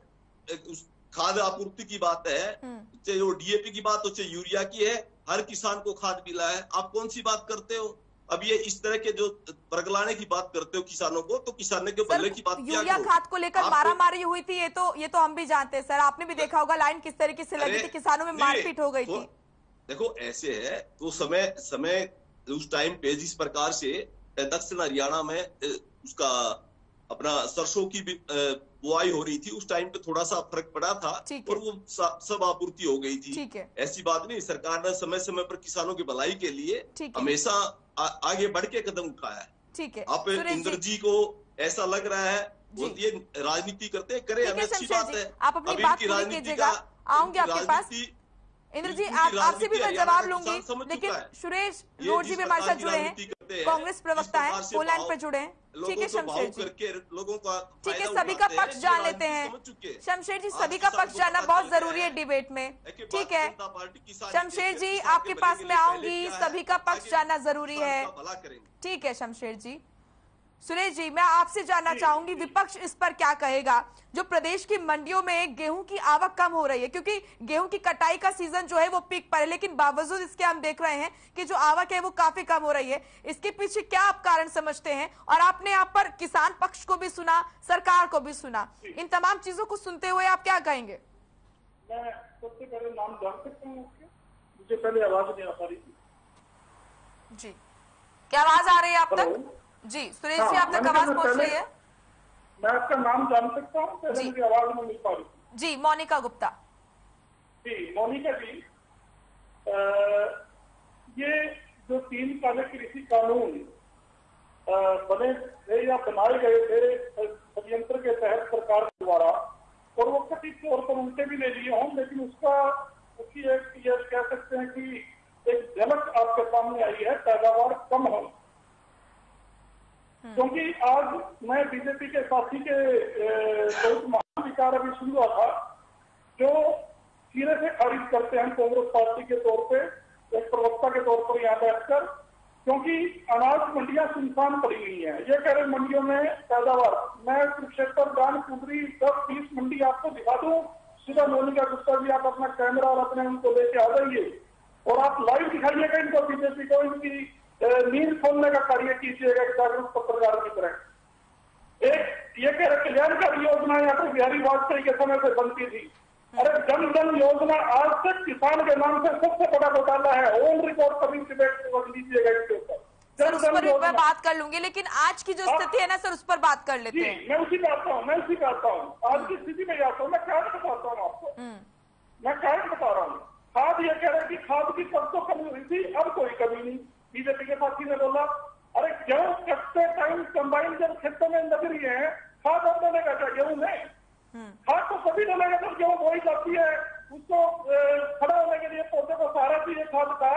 [SPEAKER 9] खाद आपूर्ति की बात है, चाहे वो डीएपी की बात हो चाहे यूरिया की है, हर किसान को खाद मिला है। आप कौन सी बात करते हो? अब ये इस तरह के जो परगलाने की बात करते हो किसानों को, तो किसानों के बल्ले की बात किया
[SPEAKER 1] यूरिया खाद को लेकर मारामारी हुई थी, ये तो हम भी जानते हैं सर, आपने भी देखा होगा लाइन किस तरीके से लगी थी, किसानों में मारपीट हो गई थी।
[SPEAKER 9] देखो ऐसे है तो समय उस टाइम पे जिस प्रकार से दक्षिण हरियाणा में उसका अपना सरसों की बुआई हो रही थी, उस टाइम पे थोड़ा सा फर्क पड़ा था और वो सब आपूर्ति हो गई थी। ऐसी बात नहीं, सरकार ने समय समय पर किसानों की भलाई के लिए हमेशा आगे बढ़ के कदम उठाया है।
[SPEAKER 1] ठीक है,
[SPEAKER 9] आप इंद्र जी को ऐसा लग रहा है वो ये राजनीति करते करे, हमें अच्छी बात है,
[SPEAKER 1] आप अपनी बात पूरी कीजिएगा, आऊंगी आपके पास। इंद्र जी आपसे भी मैं जवाब लूंगी, लेकिन सुरेश रोड जी भी हमारे साथ जुड़े हैं, कांग्रेस प्रवक्ता हैं, फोन लाइन पर जुड़े हैं। ठीक है शमशेर जी,
[SPEAKER 9] लोगों का
[SPEAKER 1] ठीक है, सभी का पक्ष जान लेते हैं। शमशेर जी सभी का पक्ष जानना बहुत जरूरी है डिबेट में। ठीक है शमशेर जी आपके पास मैं आऊंगी, सभी का पक्ष जानना जरूरी है। ठीक है शमशेर जी। सुरेश जी मैं आपसे जानना चाहूंगी विपक्ष इस पर क्या कहेगा? जो प्रदेश की मंडियों में गेहूं की आवक कम हो रही है, क्योंकि गेहूं की कटाई का सीजन जो है वो पीक पर है, लेकिन बावजूद इसके हम देख रहे हैं कि जो आवक है वो काफी कम हो रही है। इसके पीछे क्या आप कारण समझते हैं? और आपने यहाँ पर किसान पक्ष को भी सुना, सरकार को भी सुना, इन तमाम चीजों को सुनते हुए आप क्या कहेंगे?
[SPEAKER 11] मैं सबसे पहले नाम जान सकता हूँ? मुझे पहले आवाज नहीं आ पा रही थी
[SPEAKER 1] जी। क्या आवाज आ रही है आप तक? जी सुरेश जी आप तक आवाज पहुंच रही है?
[SPEAKER 11] मैं आपका नाम जान सकता हूँ? पहले मुझे आवाज नहीं मिल पा रही।
[SPEAKER 1] जी मोनिका गुप्ता।
[SPEAKER 11] जी मोनिका जी, ये जो 3 काले कृषि कानून बने थे या बनाए गए थे षड्यंत्र के तहत सरकार द्वारा, और वो कथित तौर पर उनसे भी ले लिए हों, लेकिन उसकी एक ये कह सकते हैं कि एक झलक आपके सामने आई है, पैदावार कम हो। क्योंकि आज मैं बीजेपी के साथी के बहुत महान विचार अभी सुन रहा था, जो सिरे से खारिज करते हैं कांग्रेस पार्टी के तौर पे, एक प्रवक्ता के तौर पर यहाँ बैठकर, क्योंकि अनाज मंडियां सुनसान पड़ी हुई हैं। ये कह रहे मंडियों में पैदावार, मैं कुरुक्षेत्र दान कुंदरी 10-20 मंडी आपको दिखा दूं, सीधा मोनिका गुप्ता जी आप अपना कैमरा और अपने उनको लेके आ जाइए और आप लाइव दिखाइएगा इनको, बीजेपी को, इनकी नींद खोलने का कार्य कीजिएगा जागरूक पत्रकार की तरह। एक ये कह रहे कल्याणकारी योजना यहाँ पर बिहारी वाजपेयी के समय से बनती थी। अरे जन धन योजना आज तक किसान के नाम से सबसे बड़ा घोटाला है। ऑन रिकॉर्ड कभी डिबेट लीजिएगा इसके ऊपर, जन धन योजना
[SPEAKER 1] बात कर लूंगी, लेकिन आज की जो स्थिति है ना सर उस पर बात कर लेते हैं।
[SPEAKER 11] मैं उसी पे आता हूँ, आज की स्थिति में आता हूँ। मैं कारण बताता हूँ आपको, मैं कारण बता रहा हूँ। खाद ये कह रहे कि खाद की सब तो कमी हुई थी, अब कोई कमी नहीं। बीजेपी के साथी ने बोला अरे गेहूं कटते टाइम कंबाइन जब खेतों में लग रही है, खाद अब डलेगा क्या गेहूं में? खाद तो सभी डलेगा जब गेहूं बोई जाती है, उसको खड़ा होने के लिए पौधे को सहारा चाहिए खाद का।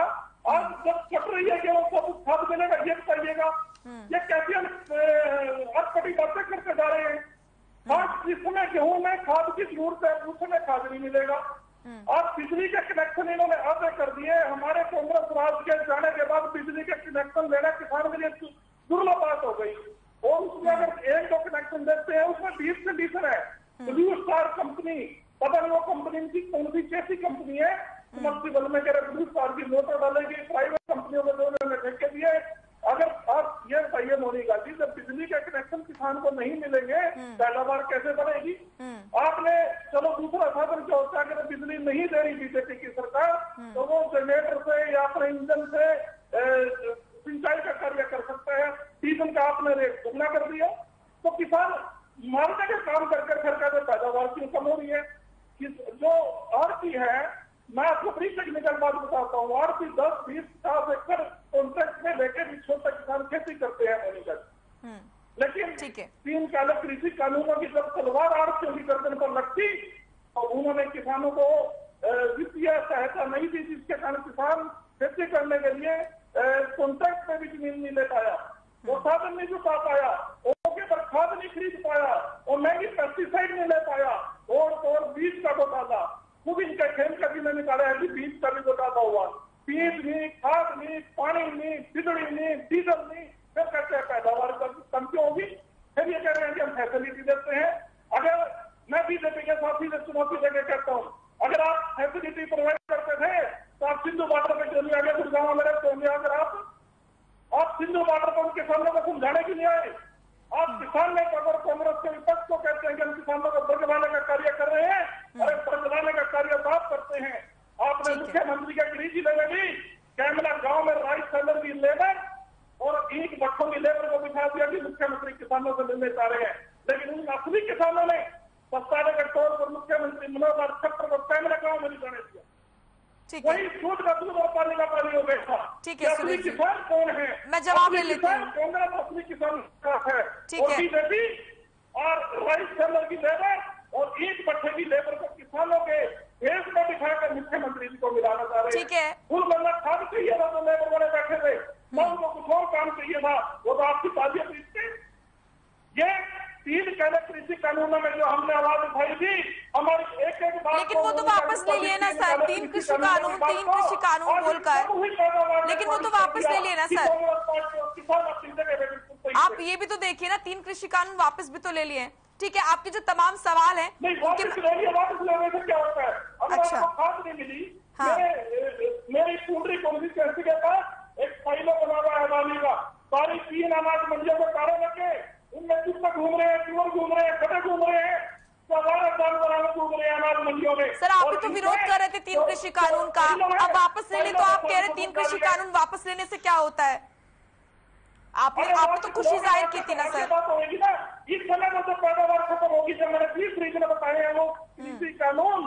[SPEAKER 11] आज जब कट रही है गेहूं सब खाद मिलेगा, ये बताइएगा। ये कैसी अटपटी बातें करते जा रहे हैं। खाद जिस समय गेहूं में खाद की जरूरत है उस समय खाद नहीं मिलेगा। आज बिजली के कनेक्शन इन्होंने आधे कर दिए। हमारे कांग्रेस राज के जाने के बाद बिजली के कनेक्शन लेना किसान के लिए दुर्लभ बात हो गई, और उसमें अगर 1-2 कनेक्शन देते हैं उसमें 20 कंडीशन है। ब्लू स्टार कंपनी, पता नहीं वो कंपनी की कौन सी कैसी कंपनी है, समर्सिबल में कह रहे ब्लू स्टार की मोटर डालेगी, प्राइवेट कंपनियों में दोनों ठेके दिए। अगर आप ये बताइए मोनिका जी, जब बिजली के कनेक्शन किसान को नहीं मिलेंगे पैदावार कैसे बढ़ेगी? आपने चलो दूसरा साधन क्या होता है, अगर बिजली नहीं दे रही बीजेपी की ने रेट दुगना कर दिया। तो किसान मारने का काम करके सरकार में पैदावार क्यों कम हो रही है? जो आरती है, मैं आपको बड़ी टेक्निकल बात बताता हूँ, आरती 10-20 एकड़ कॉन्ट्रैक्ट में लेके भी छोटे किसान खेती करते हैं मोनिका। लेकिन 3 काले कृषि कानूनों की जब तलवार आड़तियों की गर्दन पर लगती और उन्होंने किसानों को वित्तीय सहायता नहीं दी, जिसके कारण किसान खेती करने के लिए कॉन्ट्रैक्ट में भी जमीन नहीं ले पाया, वो साधन नहीं जुटा पाया, ओके पर खाद नहीं खरीद पाया और महंगी पेस्टिसाइड नहीं ले पाया और बीज का घोटाला, खुद इनके खेल का भी निकाला है कि बीज का भी घोटाला हुआ, बीज नहीं, खाद नहीं, पानी नहीं, बिजली नहीं, डीजल नहीं, फिर कहते हैं पैदावार कम क्यों होगी? फिर ये कह रहे हैं कि हम फैसिलिटी देते हैं। अगर मैं बीजेपी के साथी से चुनौती देकर कहता हूँ, अगर आप फैसिलिटी प्रोवाइड करते थे तो आप सिंधु बॉर्डर पे क्यों नहीं आगे? गुड़गांव में रहते होंगे, अगर आप सिंधु बॉर्डर पर किसानों को समझाने के लिए आए, आप किसान ने अगर कांग्रेस के विपक्ष को कहते हैं कि हम किसानों को ब्रज लाने का कार्य कर रहे हैं, अरे ब्रज लाने का कार्य तो आप करते हैं। आपने मुख्यमंत्री का गिरीजी लेबर ली, कैमला गांव में राइस सेलर की लेबर और ईंट भट्टों की लेबर को बिठा दिया कि मुख्यमंत्री किसानों से मिलने चाह रहे हैं, लेकिन उन असली किसानों ने पछताने के तौर पर मुख्यमंत्री मनोहर खट्टर को कैमरा गांव में नहीं जाने दिया। वही दूध का दूध और पानी का पानी हो गया था।
[SPEAKER 1] ठीक है,
[SPEAKER 11] असली किसान कौन है?
[SPEAKER 1] मैं जवाब ले लेती हूँ।
[SPEAKER 11] कांग्रेस असली किसान का है,
[SPEAKER 1] ठीक
[SPEAKER 11] और
[SPEAKER 1] है।
[SPEAKER 11] बीजेपी और राइस सेलर की लेबर और ईंट भट्टे की लेबर को किसानों के भेष में बिठाकर मुख्यमंत्री जी को मिलाना चाह रहे हैं।
[SPEAKER 1] ठीक है,
[SPEAKER 11] फुल बंदा खाद चाहिए था तो लेबर वाले बैठे थे, उनको कुछ और काम चाहिए था, वो तो आपकी तालियां पीटते। ये 3 काले कृषि कानूनों में जो हमने आवाज उठाई थी, हमारी एक बात,
[SPEAKER 1] लेकिन वो तो वापस ले लिए ना सर, 3 कृषि कानून बोलकर, लेकिन वो तो वापस ले लिए ना सर। आप ये भी तो देखिए ना, 3 कृषि कानून वापस भी तो ले लिए हैं। ठीक है, आपके जो तमाम सवाल हैं
[SPEAKER 11] वापस लेने से क्या होता है? अच्छा, खाद नहीं मिली। हाँ। मेरी पूरी कॉन्स्टिट्यूएंसी के पास एक फाइलो बना हुआ है वाली का, सारी 3 अनाज मंडियों में तारे लगे, उनमें कुत्ते घूम रहे हैं, चूर घूम रहे हैं, गधे घूम रहे हैं, जानवर घूम रहे हैं अनाज मंडियों में।
[SPEAKER 1] सर, आप भी तो विरोध कर रहे थे 3 कृषि कानून का, अब वापस ले ले तो आप कह रहे 3 कृषि कानून वापस लेने से क्या होता है? आपने तो खुशी जाहिर की थी ना सर।
[SPEAKER 11] बात होगी ना, इस समय में तो पैदावार खत्म होगी। जब मैंने 20 रीजन बताए हैं वो कृषि कानून,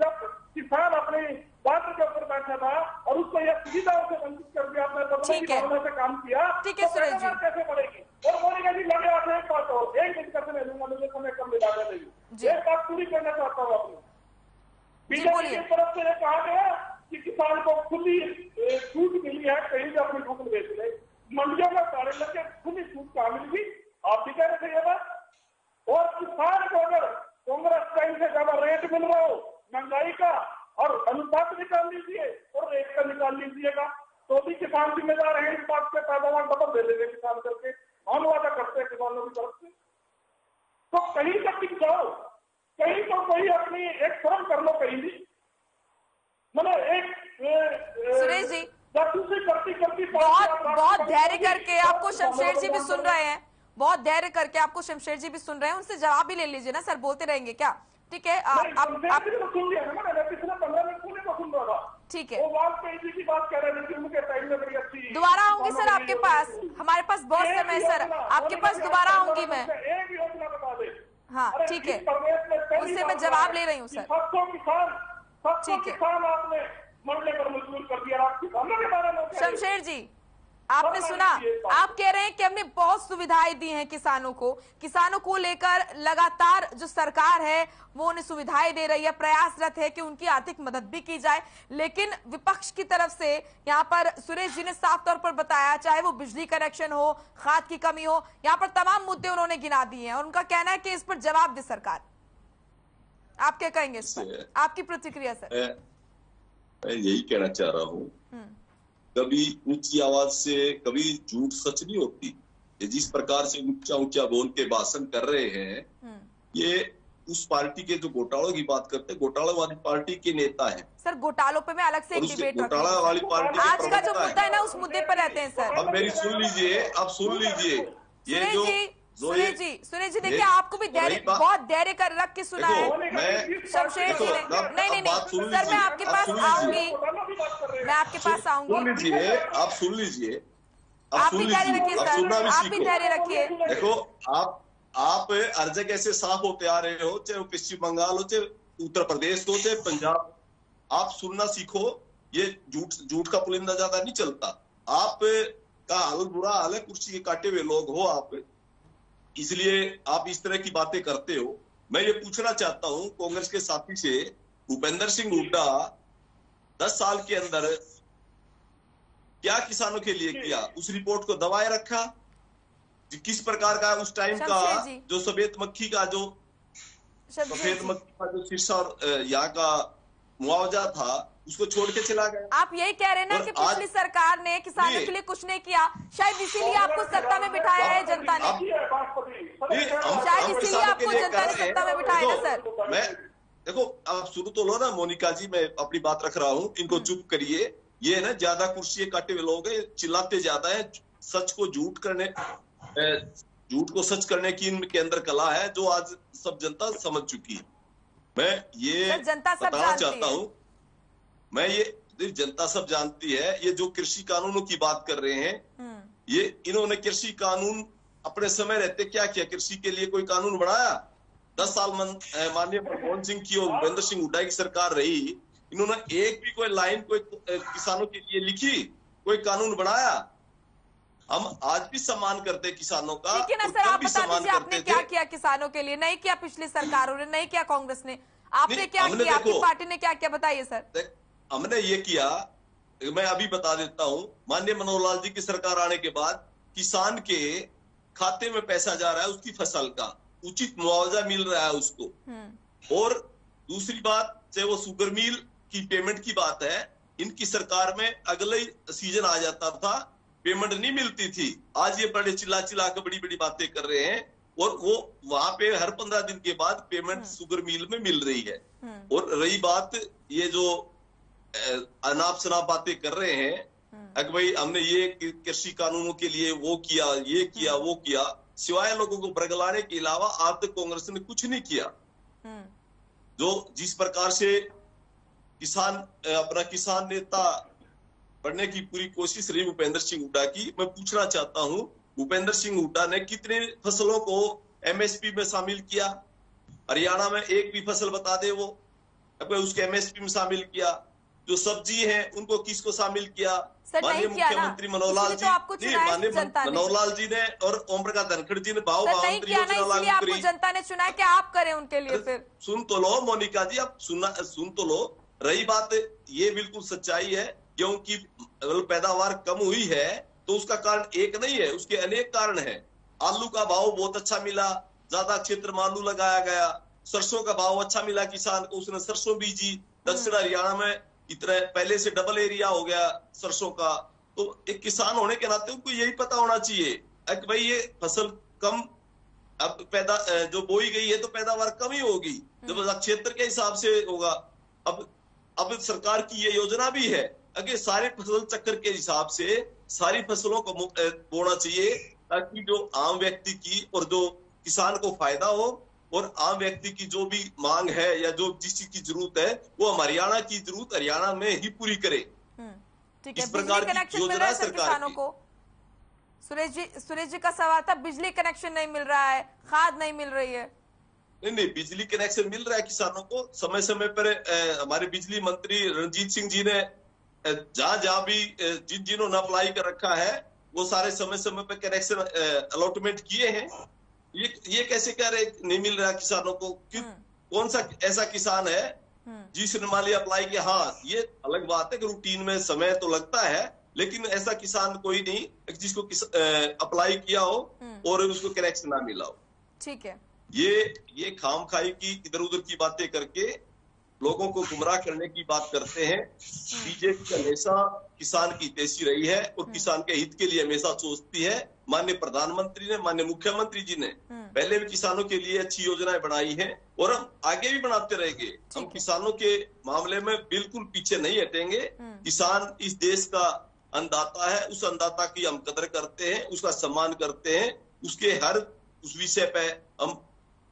[SPEAKER 11] जब किसान अपने बात के ऊपर बैठा था और उसको यह सुविधाओं से वंचित कर दिया, आपने बदलने की भावना से काम किया,
[SPEAKER 1] ठीक है सुरेश जी,
[SPEAKER 11] कैसे बढ़ेगी? और मोदी जी लगे आते एक बात और एक डिस्कशन है, मुझे समय कम मिला देगी, एक बात पूरी करना चाहता हूँ अपनी। बीजेपी की तरफ से कहा गया कि किसान को खुली छूट मिली है, कहीं भी अपनी फसल बेच ले, मंडियों में ताले लगे, खुली छूट कहाँ मिली? आप भी कह रहे थे ये बात। और किसान को अगर कांग्रेस टाइम से ज्यादा रेट मिल रहा हो महंगाई का, और अनुपात निकाल लीजिए और रेट का निकाल लीजिएगा, तो भी किसान जिम्मेदार है। इस बात से पैदावार डबल दे देंगे किसान करके, हम वादा करते हैं किसानों की तरफ से। तो कहीं तक टिक जाओ, कहीं तो कोई अपनी एक फर्म कर लो, कहीं भी मतलब एक
[SPEAKER 1] सुरेश जी
[SPEAKER 11] करती
[SPEAKER 1] बहुत धैर्य करके आपको शमशेर जी भी सुन रहे हैं, बहुत धैर्य करके आपको शमशेर जी भी सुन रहे हैं, उनसे जवाब भी ले लीजिए ना सर, बोलते रहेंगे क्या? ठीक है, आप
[SPEAKER 11] सुन लिया ना, मैंने पिछले 15 मिनट पूरे को सुन रहा था।
[SPEAKER 1] ठीक है,
[SPEAKER 11] वो बात की बात कह रहे थे, उनके टाइम में बड़ी अच्छी।
[SPEAKER 1] दोबारा आऊंगी सर आपके पास, हमारे पास बहुत समय सर, आपके पास दोबारा आऊंगी मैं।
[SPEAKER 11] एक योजना बता दे।
[SPEAKER 1] हाँ ठीक है, उससे मैं जवाब ले रही हूँ सर।
[SPEAKER 11] ठीक है, किसान आपने मरने पर मजबूर कर दिया, आप किसानों के बारे में।
[SPEAKER 1] शमशेर जी, आपने सुना, आप कह रहे हैं कि हमने बहुत सुविधाएं दी हैं किसानों को लेकर लगातार जो सरकार है वो उन्हें सुविधाएं दे रही है, प्रयासरत है कि उनकी आर्थिक मदद भी की जाए, लेकिन विपक्ष की तरफ से यहाँ पर सुरेश जी ने साफ तौर पर बताया, चाहे वो बिजली कनेक्शन हो, खाद की कमी हो, यहाँ पर तमाम मुद्दे उन्होंने गिना दिए हैं और उनका कहना है कि इस पर जवाब दे सरकार। आप क्या कहेंगे इस पर? आपकी प्रतिक्रिया सर?
[SPEAKER 9] मैं यही कहना चाह रहा हूँ, कभी ऊंची आवाज से कभी झूठ सच नहीं होती। ये जिस प्रकार से ऊंचा ऊंचा बोल के भाषण कर रहे हैं, ये उस पार्टी के जो घोटालों की बात करते हैं, घोटाला वाली पार्टी के नेता है
[SPEAKER 1] सर। घोटालों पे मैं अलग से एक डिबेट रखूंगा।
[SPEAKER 9] घोटाला वाली पार्टी
[SPEAKER 1] आज का जो मुद्दा है ना, उस मुद्दे पर रहते हैं सर।
[SPEAKER 9] अब मेरी सुन लीजिए, अब सुन लीजिए, ये जो
[SPEAKER 1] सुरेश जी देखिए, आपको भी धैर्य, बहुत धैर्य कर रख के सुना है शमशेर जी ने। नहीं सर, मैं आपके पास आऊंगी, मैं आपके पास आऊंगी।
[SPEAKER 9] सुन लीजिए, आप सुन लीजिए,
[SPEAKER 1] आप भी धैर्य रखिए सर, आप भी धैर्य रखिए।
[SPEAKER 9] देखो आप हर जगह से साफ होते आ रहे हो, चाहे वो पश्चिम बंगाल हो, चाहे उत्तर प्रदेश हो, चाहे पंजाब, आप सुनना सीखो। ये झूठ का पुलिंदा ज्यादा नहीं चलता। आप का हाल बुरा हाल है, कुर्सी के काटे हुए लोग हो आप, इसलिए आप इस तरह की बातें करते हो। मैं ये पूछना चाहता हूं कांग्रेस के साथी से, भूपेंद्र सिंह हुड्डा 10 साल के अंदर क्या किसानों के लिए किया? उस रिपोर्ट को दबाए रखा। किस प्रकार का उस टाइम का जो सफेद मक्खी का जो शीर्षा यहाँ का मुआवजा था, उसको छोड़ के चला गया।
[SPEAKER 1] आप यही कह रहे हैं ना कि पिछली सरकार ने किसानों के लिए कुछ नहीं किया, शायद इसीलिए आपको सत्ता में बिठाया है जनता ने। शायद इसीलिए आपको जनता ने सत्ता में बिठाया है सर।
[SPEAKER 9] मैं देखो, आप शुरू तो लो ना मोनिका जी, मैं अपनी बात रख रहा हूँ, इनको चुप करिए। ये ना ज्यादा कुर्सी काटे हुए लोग हैं, चिल्लाते ज्यादा है। सच को झूठ करने, झूठ को सच करने की इनके अंदर कला है, जो आज सब जनता समझ चुकी है। मैं ये बताना चाहता हूँ, मैं ये जनता सब जानती है। ये जो कृषि कानूनों की बात कर रहे हैं, ये इन्होंने कृषि कानून अपने समय रहते क्या किया? कृषि के लिए कोई कानून बनाया? 10 साल माननीय मनमोहन सिंह की और भूपेंद्र सिंह हुड्डा की सरकार रही, इन्होंने एक भी कोई लाइन कोई किसानों के लिए लिखी? कोई कानून बनाया? हम आज भी सम्मान करते किसानों का।
[SPEAKER 1] ठीक है ना सर, आप बता दीजिए आपने क्या किया किसानों के लिए? नहीं किया पिछली सरकारों ने, नहीं किया कांग्रेस ने, आपने क्या किया? आपकी पार्टी ने क्या किया, बताइए सर।
[SPEAKER 9] हमने ये किया, मैं अभी बता देता हूँ। माननीय मनोहर लाल जी की सरकार आने के बाद किसान के खाते में पैसा जा रहा है, उसकी फसल का उचित मुआवजा मिल रहा है उसको। और दूसरी बात, चाहे वो शुगर मिल की पेमेंट की बात है, इनकी सरकार में अगले सीजन आ जाता था, पेमेंट नहीं मिलती थी। आज ये बड़े चिल्ला के बड़ी बड़ी बातें कर रहे हैं, और वो वहां पे हर 15 दिन के बाद पेमेंट शुगर मिल में मिल रही है। और रही बात ये जो अनाप शनाप बातें कर रहे हैं, अगर भाई हमने ये कृषि कानूनों के लिए वो किया, ये किया, वो किया, सिवाय लोगों को बरगलाने के अलावा आज तक कांग्रेस ने कुछ नहीं किया। जो जिस प्रकार से अपना किसान नेता बनने की पूरी कोशिश रही भूपेंद्र सिंह हुड्डा की, मैं पूछना चाहता हूं, भूपेंद्र सिंह हुड्डा ने कितने फसलों को एमएसपी में शामिल किया? हरियाणा में एक भी फसल बता दे वो, उसके एमएसपी में शामिल किया। जो सब्जी है उनको किसको शामिल किया? माननीय मुख्यमंत्री मनोहर लाल जी, माननीय मनोहर लाल जी ने और ओम प्रकाश धनखड़ जी ने भाव भावांतर योजना लागू करी।
[SPEAKER 1] जनता ने चुना कि आप करें उनके लिए। फिर
[SPEAKER 9] सुन तो लो मोनिका जी, आप सुन तो लो। रही बात, ये बिल्कुल सच्चाई है, क्योंकि पैदावार कम हुई है तो उसका कारण एक नहीं है, उसके अनेक कारण है। आलू का भाव बहुत अच्छा मिला, ज्यादा क्षेत्र में आलू लगाया गया। सरसों का भाव अच्छा मिला किसान को, उसने सरसों बीजी। दक्षिण हरियाणा में इतना पहले से डबल एरिया हो गया सरसों का। तो एक किसान होने के नाते उनको यही पता होना चाहिए कि भाई ये फसल कम अब जो बोई गई है तो पैदावार कम ही होगी, जब क्षेत्र के हिसाब से होगा। अब सरकार की ये योजना भी है, अगर सारे फसल चक्र के हिसाब से सारी फसलों को बोना चाहिए, ताकि जो आम व्यक्ति की और जो किसान को फायदा हो, और आम व्यक्ति की जो भी मांग है या जो जिस चीज की जरूरत है वो हरियाणा की जरूरत हरियाणा में ही पूरी करे।
[SPEAKER 1] ठीक है, बिजली कनेक्शन मिल रहा है सर किसानों को? सुरेश जी का सवाल था, बिजली कनेक्शन नहीं मिल रहा है, खाद नहीं मिल रही है।
[SPEAKER 9] नहीं, बिजली कनेक्शन मिल रहा है किसानों को समय समय पर। हमारे बिजली मंत्री रणजीत सिंह जी ने जहां भी जिन्होंने अप्लाई कर रखा है, वो सारे समय समय पर कनेक्शन अलॉटमेंट किए हैं। ये कैसे कह रहे नहीं मिल रहा किसानों को? कौन सा ऐसा किसान है जिसने मान लिया अप्लाई किया? हाँ, ये अलग बात है कि रूटीन में समय तो लगता है, लेकिन ऐसा किसान कोई नहीं जिसको अप्लाई किया हो और उसको कनेक्शन ना मिला हो।
[SPEAKER 1] ठीक है,
[SPEAKER 9] ये खामखाई की इधर उधर की बातें करके लोगों को गुमराह करने की बात करते हैं। बीजेपी हमेशा किसान की हितैषी रही है और किसान के हित के लिए हमेशा सोचती है। माननीय प्रधानमंत्री ने, माननीय मुख्यमंत्री जी ने पहले भी किसानों के लिए अच्छी योजनाएं बनाई हैं और हम आगे भी बनाते रहेंगे। हम किसानों के मामले में बिल्कुल पीछे नहीं हटेंगे। किसान इस देश का अन्नदाता है, उस अन्नदाता की हम कदर करते हैं, उसका सम्मान करते हैं। उसके हर उस विषय पे हम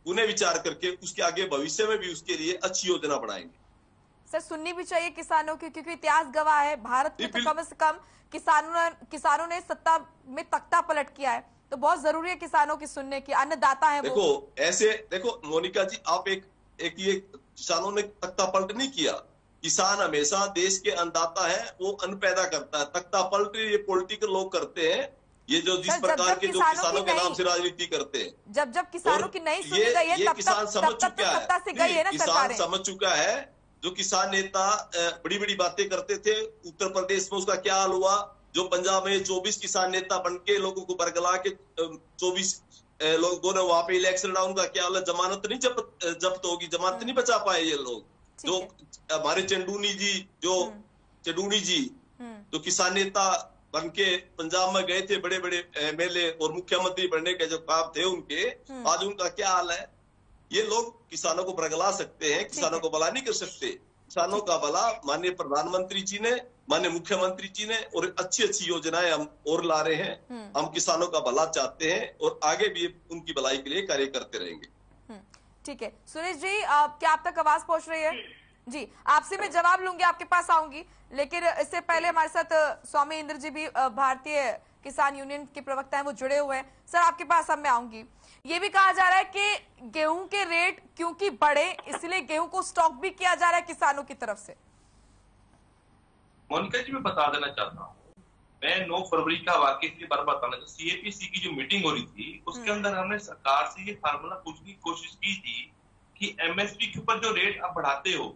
[SPEAKER 9] पुनः विचार करके उसके आगे भविष्य में भी उसके लिए अच्छी योजना बनाएंगे।
[SPEAKER 1] सर सुननी भी चाहिए किसानों की, क्योंकि इतिहास गवाह है भारत में तो कम से कम किसानों ने सत्ता में तख्ता पलट किया है, तो बहुत जरूरी है किसानों की सुनने की, अन्नदाता है
[SPEAKER 9] देखो
[SPEAKER 1] वो।
[SPEAKER 9] ऐसे देखो मोनिका जी, आप एक ये किसानों ने तख्ता पलट नहीं किया। किसान हमेशा देश के अन्नदाता है, वो अन्न पैदा करता है। तख्ता पलट ये पॉलिटिकल लोग करते हैं, ये जो जिस प्रकार के जो किसानों के नाम से राजनीति करते हैं।
[SPEAKER 1] जब किसानों की नहीं सुनी गई है तब
[SPEAKER 9] किसान समझ चुका है,
[SPEAKER 1] सत्ता से गई है ना
[SPEAKER 9] किसान समझ चुका है। जो किसान नेता बड़ी बड़ी बातें करते थे, उत्तर प्रदेश में उसका क्या हाल हुआ, जो पंजाब में 24 किसान नेता बन के लोगों को बरगला के 24 लोगों ने वहां पे इलेक्शन डाउन का क्या हाल है, जमानत नहीं जब्त होगी, जमानत नहीं बचा पाए ये लोग। जो हमारे चंडूनी जी जो किसान नेता बन के पंजाब में गए थे, बड़े बड़े एमएलए और मुख्यमंत्री बनने के जो काम थे उनके, आज उनका क्या हाल है। ये लोग किसानों को बरगला सकते हैं, किसानों को भला नहीं कर सकते। किसानों का भला माननीय प्रधानमंत्री जी ने, माननीय मुख्यमंत्री जी ने और अच्छी अच्छी योजनाएं हम और ला रहे हैं। हम किसानों का भला चाहते हैं और आगे भी उनकी भलाई के लिए कार्य करते रहेंगे।
[SPEAKER 1] ठीक है सुरेश जी, क्या आप तक आवाज पहुंच रही है? जी, आपसे मैं जवाब लूंगी, आपके पास आऊंगी, लेकिन इससे पहले हमारे साथ स्वामी इंद्र जी भी भारतीय किसान यूनियन के प्रवक्ता हैं, वो जुड़े हुए हैं। सर आपके पास अब मैं आऊंगी। ये भी कहा जा रहा है कि गेहूं के रेट क्योंकि बढ़े इसलिए गेहूं को स्टॉक भी किया जा रहा है किसानों की तरफ से।
[SPEAKER 10] मोनिका जी मैं बता देना चाहता हूँ, मैं 9 फरवरी का वाकई इसलिए बार बताना, जो सीएपीसी की जो मीटिंग हो रही थी उसके अंदर हमने सरकार से ये फार्मूला पूछने की कोशिश की थी कि एमएसपी के ऊपर जो रेट आप बढ़ाते हो,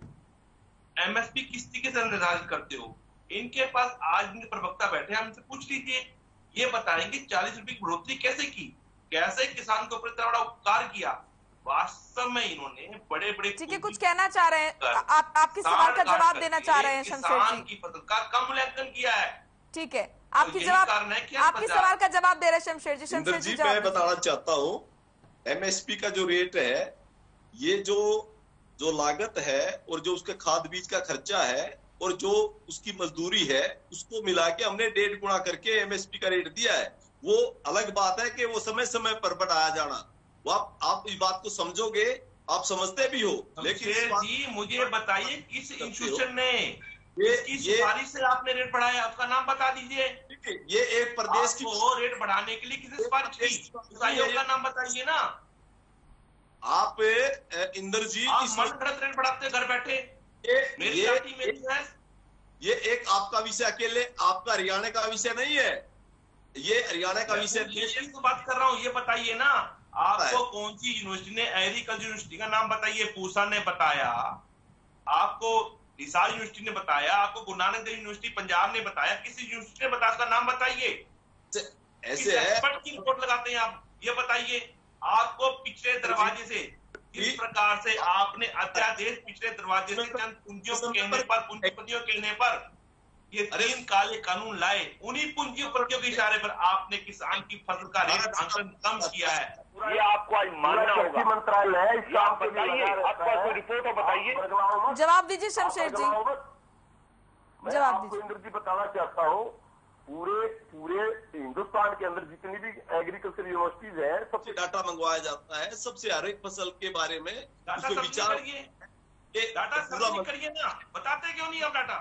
[SPEAKER 10] एमएसपी किस तरीके से निर्धारित करते हो। इनके पास आज इनके प्रवक्ता बैठे, हमसे पूछ लीजिए, ये बताएंगे 40 रुपए की बढ़ोतरी कैसे की, कैसे किसान के ऊपर इतना बड़ा उपकार किया। वास्तव में इन्होंने बड़े बड़े,
[SPEAKER 1] ठीक है, कुछ कहना चाह रहे हैं आप, आपके सवाल का जवाब देना चाह रहे हैं शमशेर जी।
[SPEAKER 10] की फसल का कम मूल्यांकन किया है।
[SPEAKER 1] ठीक है, आपकी सवाल का जवाब दे रहे हैं शमशेर जी। शमशेर जी
[SPEAKER 9] मैं बताना चाहता हूँ, एमएसपी का जो रेट है, ये जो लागत है और जो उसके खाद बीज का खर्चा है और जो उसकी मजदूरी है, उसको मिला के हमने 1.5 गुना करके एमएसपी का रेट दिया है। वो अलग बात है कि वो समय समय पर बढ़ाया जाना, वो आप इस बात को समझोगे, आप समझते भी हो। लेकिन
[SPEAKER 10] जी मुझे बताइए किस इंस्टीट्यूशन ने किस सिफारिश से आपने रेट बढ़ाया, आपका नाम बता दीजिए।
[SPEAKER 9] ये एक प्रदेश की
[SPEAKER 10] रेट बढ़ाने के लिए किसी सिफारिश की, उस आयोग का नाम बताइए ना।
[SPEAKER 9] आप इंदर जी
[SPEAKER 10] मनगढ़ंत रेट बढ़ाते घर बैठे, मेरी पार्टी मेरी है।
[SPEAKER 9] ये एक आपका विषय अकेले, आपका हरियाणा का विषय नहीं है, ये हरियाणा का विषय
[SPEAKER 10] तो बात कर रहा हूँ। ये बताइए ना, आपको कौन सी यूनिवर्सिटी ने, एग्रीकल्चर यूनिवर्सिटी का नाम बताइए, पूसा ने बताया आपको, हिसार यूनिवर्सिटी ने बताया आपको, गुरु नानक देव यूनिवर्सिटी पंजाब ने बताया, किसी यूनिवर्सिटी ने बताया, उसका नाम बताइए।
[SPEAKER 9] ऐसे
[SPEAKER 10] एक्सपर्ट की रिपोर्ट लगाते हैं आप, ये बताइए आपको पिछले दरवाजे से किस प्रकार से आपने अध्यादेश पिछले दरवाजे से चंद पूंजियों के कहने पर, पूंजीपतियों के कहने पर ये 3 काले कानून लाए, उन्हीं पूंजीपतियों के इशारे पर आपने किसान की फसल का रेट आंकलन कम किया है।
[SPEAKER 8] ये आपको आज मानना होगा। मंत्रालय है, इसका आप बताइए, आपका कोई रिपोर्ट बताइए।
[SPEAKER 1] जवाब दीजिए शमशेर जी, जवाब दीजिए।
[SPEAKER 8] इंद्र जी बताना चाहता हूँ, पूरे हिंदुस्तान के अंदर जितनी भी एग्रीकल्चर यूनिवर्सिटीज है,
[SPEAKER 9] सबसे डाटा मंगवाया जाता है, सबसे हर एक फसल के बारे में
[SPEAKER 10] डाटा विचार करिए ना, बताते क्यों नहीं आप डाटा?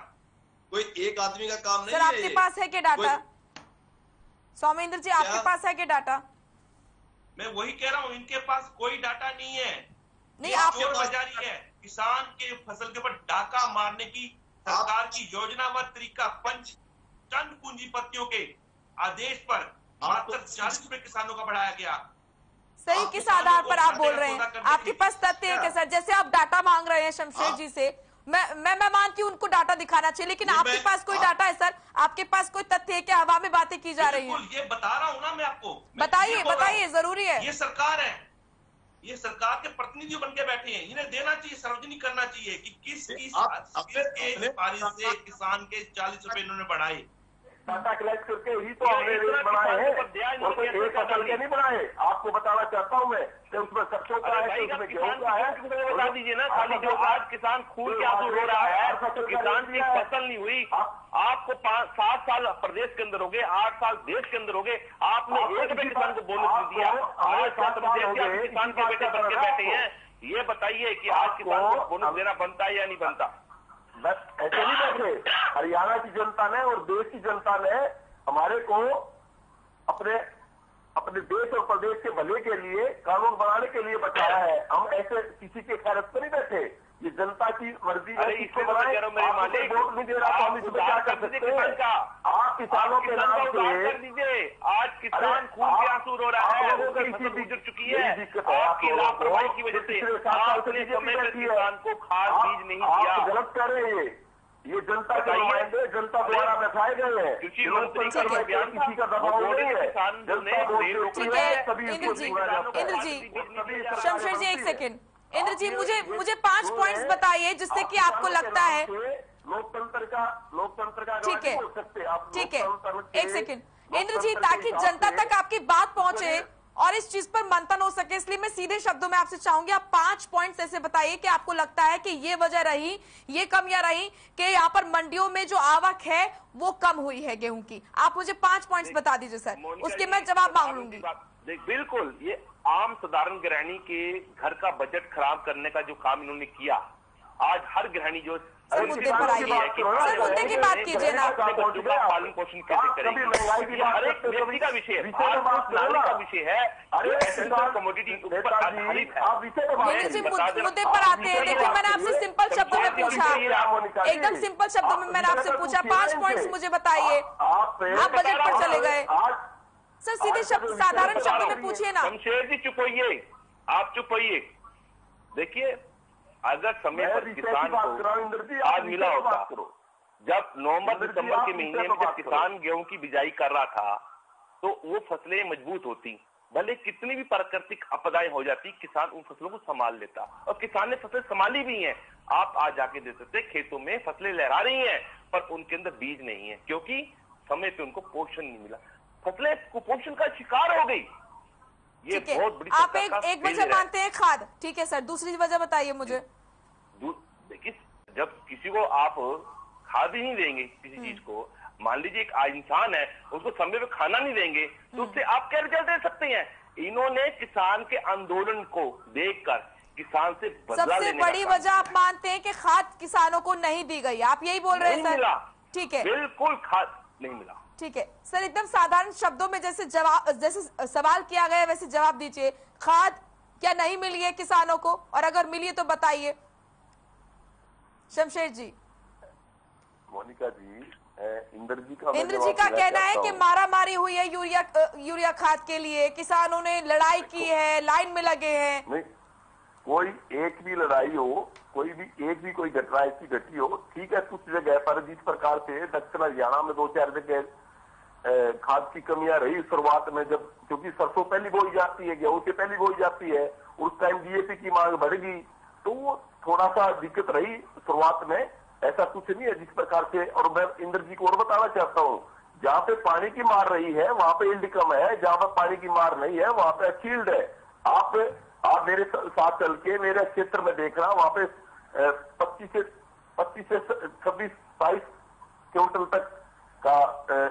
[SPEAKER 9] कोई एक आदमी का काम नहीं
[SPEAKER 1] सर,
[SPEAKER 9] है।
[SPEAKER 1] आपके पास है क्या डाटा? सौमेंद्र जी आपके पास है क्या डाटा?
[SPEAKER 10] मैं वही कह रहा हूँ, इनके पास कोई डाटा नहीं है।
[SPEAKER 1] नहीं, आपके पास
[SPEAKER 10] बाजारी है, किसान के फसल के ऊपर डाका मारने की सरकार की योजना व तरीका चंद पूंजीपतियों के आदेश पर मात्र 40 रुपए किसानों का बढ़ाया गया।
[SPEAKER 1] सही, किस आधार पर आप बोल रहे हैं? आपके पास तथ्य है क्या सर? जैसे आप डाटा मांग रहे हैं शमशेर जी से, मैं मानती हूँ उनको डाटा दिखाना चाहिए, लेकिन आपके पास कोई डाटा है सर? आपके पास कोई तथ्य है क्या? हवा में बातें की जा रही हैं।
[SPEAKER 10] ये बता रहा हूँ ना मैं आपको।
[SPEAKER 1] बताइए, जरूरी है।
[SPEAKER 10] ये सरकार है, ये सरकार के प्रतिनिधि बन के बैठे हैं, इन्हें देना चाहिए, सार्वजनिक करना चाहिए कि किस सिफारिश से किसान के 40 रुपए इन्होंने बढ़ाए।
[SPEAKER 8] डाटा कलेक्ट करके ही तो हमने रेट बनाए हैं, और कोई एक फसल के नहीं बनाए। आपको बताना चाहता हूँ मैं कि उसमें सरसों का है, उसमें गेहूं का है।
[SPEAKER 12] बता दीजिए ना, खाली जो आज किसान खून के आंसू रो रहा है, किसान की फसल नहीं हुई। आपको 7 साल प्रदेश के अंदर हो गए, 8 साल देश के अंदर हो गए, आपने 1 रुपए किसान को बोनस नहीं दिया। हमारे साथ किसान के बेटे बन के बैठे हैं। ये बताइए कि आज किसान को बोनस देना बनता है या नहीं बनता?
[SPEAKER 8] ऐसे नहीं बैठे। हरियाणा की जनता ने और देश की जनता ने हमारे को अपने देश और प्रदेश के भले के लिए कानून बनाने के लिए बचाया है। हम ऐसे किसी के खैरत पर नहीं बैठे। ये जनता की मर्जी है, किसको बनाए। आपको वोट नहीं दे रहा तो हम इसमें क्या कर सकते हैं। आप किसानों के नाम से
[SPEAKER 12] आज किसान खून के आंसू रो रहा है, गुजर चुकी है आपकी लापरवाही की वजह से। आपने समय पर किसान को खाद बीज नहीं दिया।
[SPEAKER 8] आप गलत कर रहे हैं। ये जनता के नुमाइंदे जनता द्वारा बैठाए गए हैं।
[SPEAKER 12] कृषि मंत्री का बयान
[SPEAKER 8] किसी का दबाव नहीं है।
[SPEAKER 1] ठीक है इंद्र जी, शमशेर जी एक सेकंड। इंद्र जी मुझे 5 पॉइंट्स बताइए जिससे कि आपको लगता है
[SPEAKER 8] लोकतंत्र का
[SPEAKER 1] ठीक है एक सेकंड इंद्र जी, ताकि जनता तक आपकी बात पहुंचे और इस चीज पर मंथन हो सके, इसलिए मैं सीधे शब्दों में आपसे चाहूंगी आप 5 पॉइंट्स ऐसे बताइए कि आपको लगता है कि ये वजह रही, ये कमियां रही कि यहाँ पर मंडियों में जो आवक है वो कम हुई है गेहूं की। आप मुझे 5 पॉइंट्स बता दीजिए सर, उसके मैं जवाब मांग लूंगी।
[SPEAKER 12] बिल्कुल, ये आम साधारण गृहिणी के घर का बजट खराब करने का जो काम इन्होंने किया, आज हर गृहिणी जो
[SPEAKER 1] सर मुद्दे पर आइए, सर मुद्दे की बात कीजिए ना।
[SPEAKER 12] बच्चों का पालन पोषण कैसे करेंगे, हर एक व्यक्ति का विषय है, नागरिक का विषय है, कमोडिटी के ऊपर आधारित है।
[SPEAKER 1] मुद्दे पर आते हैं। देखिए मैंने आपसे सिंपल शब्दों में पूछा, एकदम सिंपल शब्दों में मैंने आपसे पूछा 5 पॉइंट्स मुझे बताइए, आप बजट पर चले गए। सर सीधे शब्द साधारण शब्दों में पूछिए ना।
[SPEAKER 12] शमशेर जी चुप होइए, आप चुप होइए। देखिए अगर समय पर किसान को आज मिला होता, जब नवंबर दिसंबर के महीने में जब किसान गेहूं की बिजाई कर रहा था तो वो फसलें मजबूत होती, भले कितनी भी प्राकृतिक आपदाएं हो जाती किसान उन फसलों को संभाल लेता, और किसान ने फसलें संभाली भी हैं। आप आज जाके देख सकते खेतों में फसलें लहरा रही हैं पर उनके अंदर बीज नहीं है, क्योंकि समय पे उनको पोषण नहीं मिला, फसलें कुपोषण का शिकार हो गई। ये बहुत बड़ी
[SPEAKER 1] आप एक वजह मानते हैं खाद, ठीक है सर, दूसरी वजह बताइए मुझे।
[SPEAKER 12] देखिए जब किसी को आप खाद ही नहीं देंगे किसी चीज को, मान लीजिए एक इंसान है उसको समय पे खाना नहीं देंगे तो उससे आप क्या रिजल्ट दे सकते हैं। इन्होंने किसान के आंदोलन को देखकर किसान से बदला
[SPEAKER 1] सबसे बड़ी वजह आप मानते हैं कि खाद किसानों को नहीं दी गई, आप यही बोल रहे हैं सर? ठीक है,
[SPEAKER 12] बिल्कुल खाद नहीं मिला।
[SPEAKER 1] ठीक है सर, एकदम साधारण शब्दों में जैसे सवाल किया गया वैसे जवाब दीजिए। खाद क्या नहीं मिली है किसानों को, और अगर मिली है तो बताइए। शमशेर जी।
[SPEAKER 8] मोनिका जी, इंद्र जी
[SPEAKER 1] का कहना है कि मारामारी हुई है यूरिया खाद के लिए, किसानों ने लड़ाई की है, लाइन में लगे हैं।
[SPEAKER 8] नहीं, कोई एक भी लड़ाई हो, कोई घटना ऐसी घटी हो, ठीक है, कुछ जगह पर जिस प्रकार से दक्षिण हरियाणा में 2-4 जगह खाद की कमियां रही शुरुआत में, जब क्योंकि सरसों पहली बोई जाती है, गेहूं से पहली बोई जाती है, उस टाइम डीएपी की मांग बढ़ गई तो वो थोड़ा सा दिक्कत रही शुरुआत में। ऐसा कुछ नहीं है जिस प्रकार से, और मैं इंद्र जी को और बताना चाहता हूँ, जहाँ पे पानी की मार रही है वहां पे यील्ड कम है, जहाँ पे पानी की मार नहीं है वहां पे अच्छी यील्ड है। आप मेरे साथ चल के मेरे क्षेत्र में देख रहा, वहां पे 25 से 26-27 क्विंटल तक का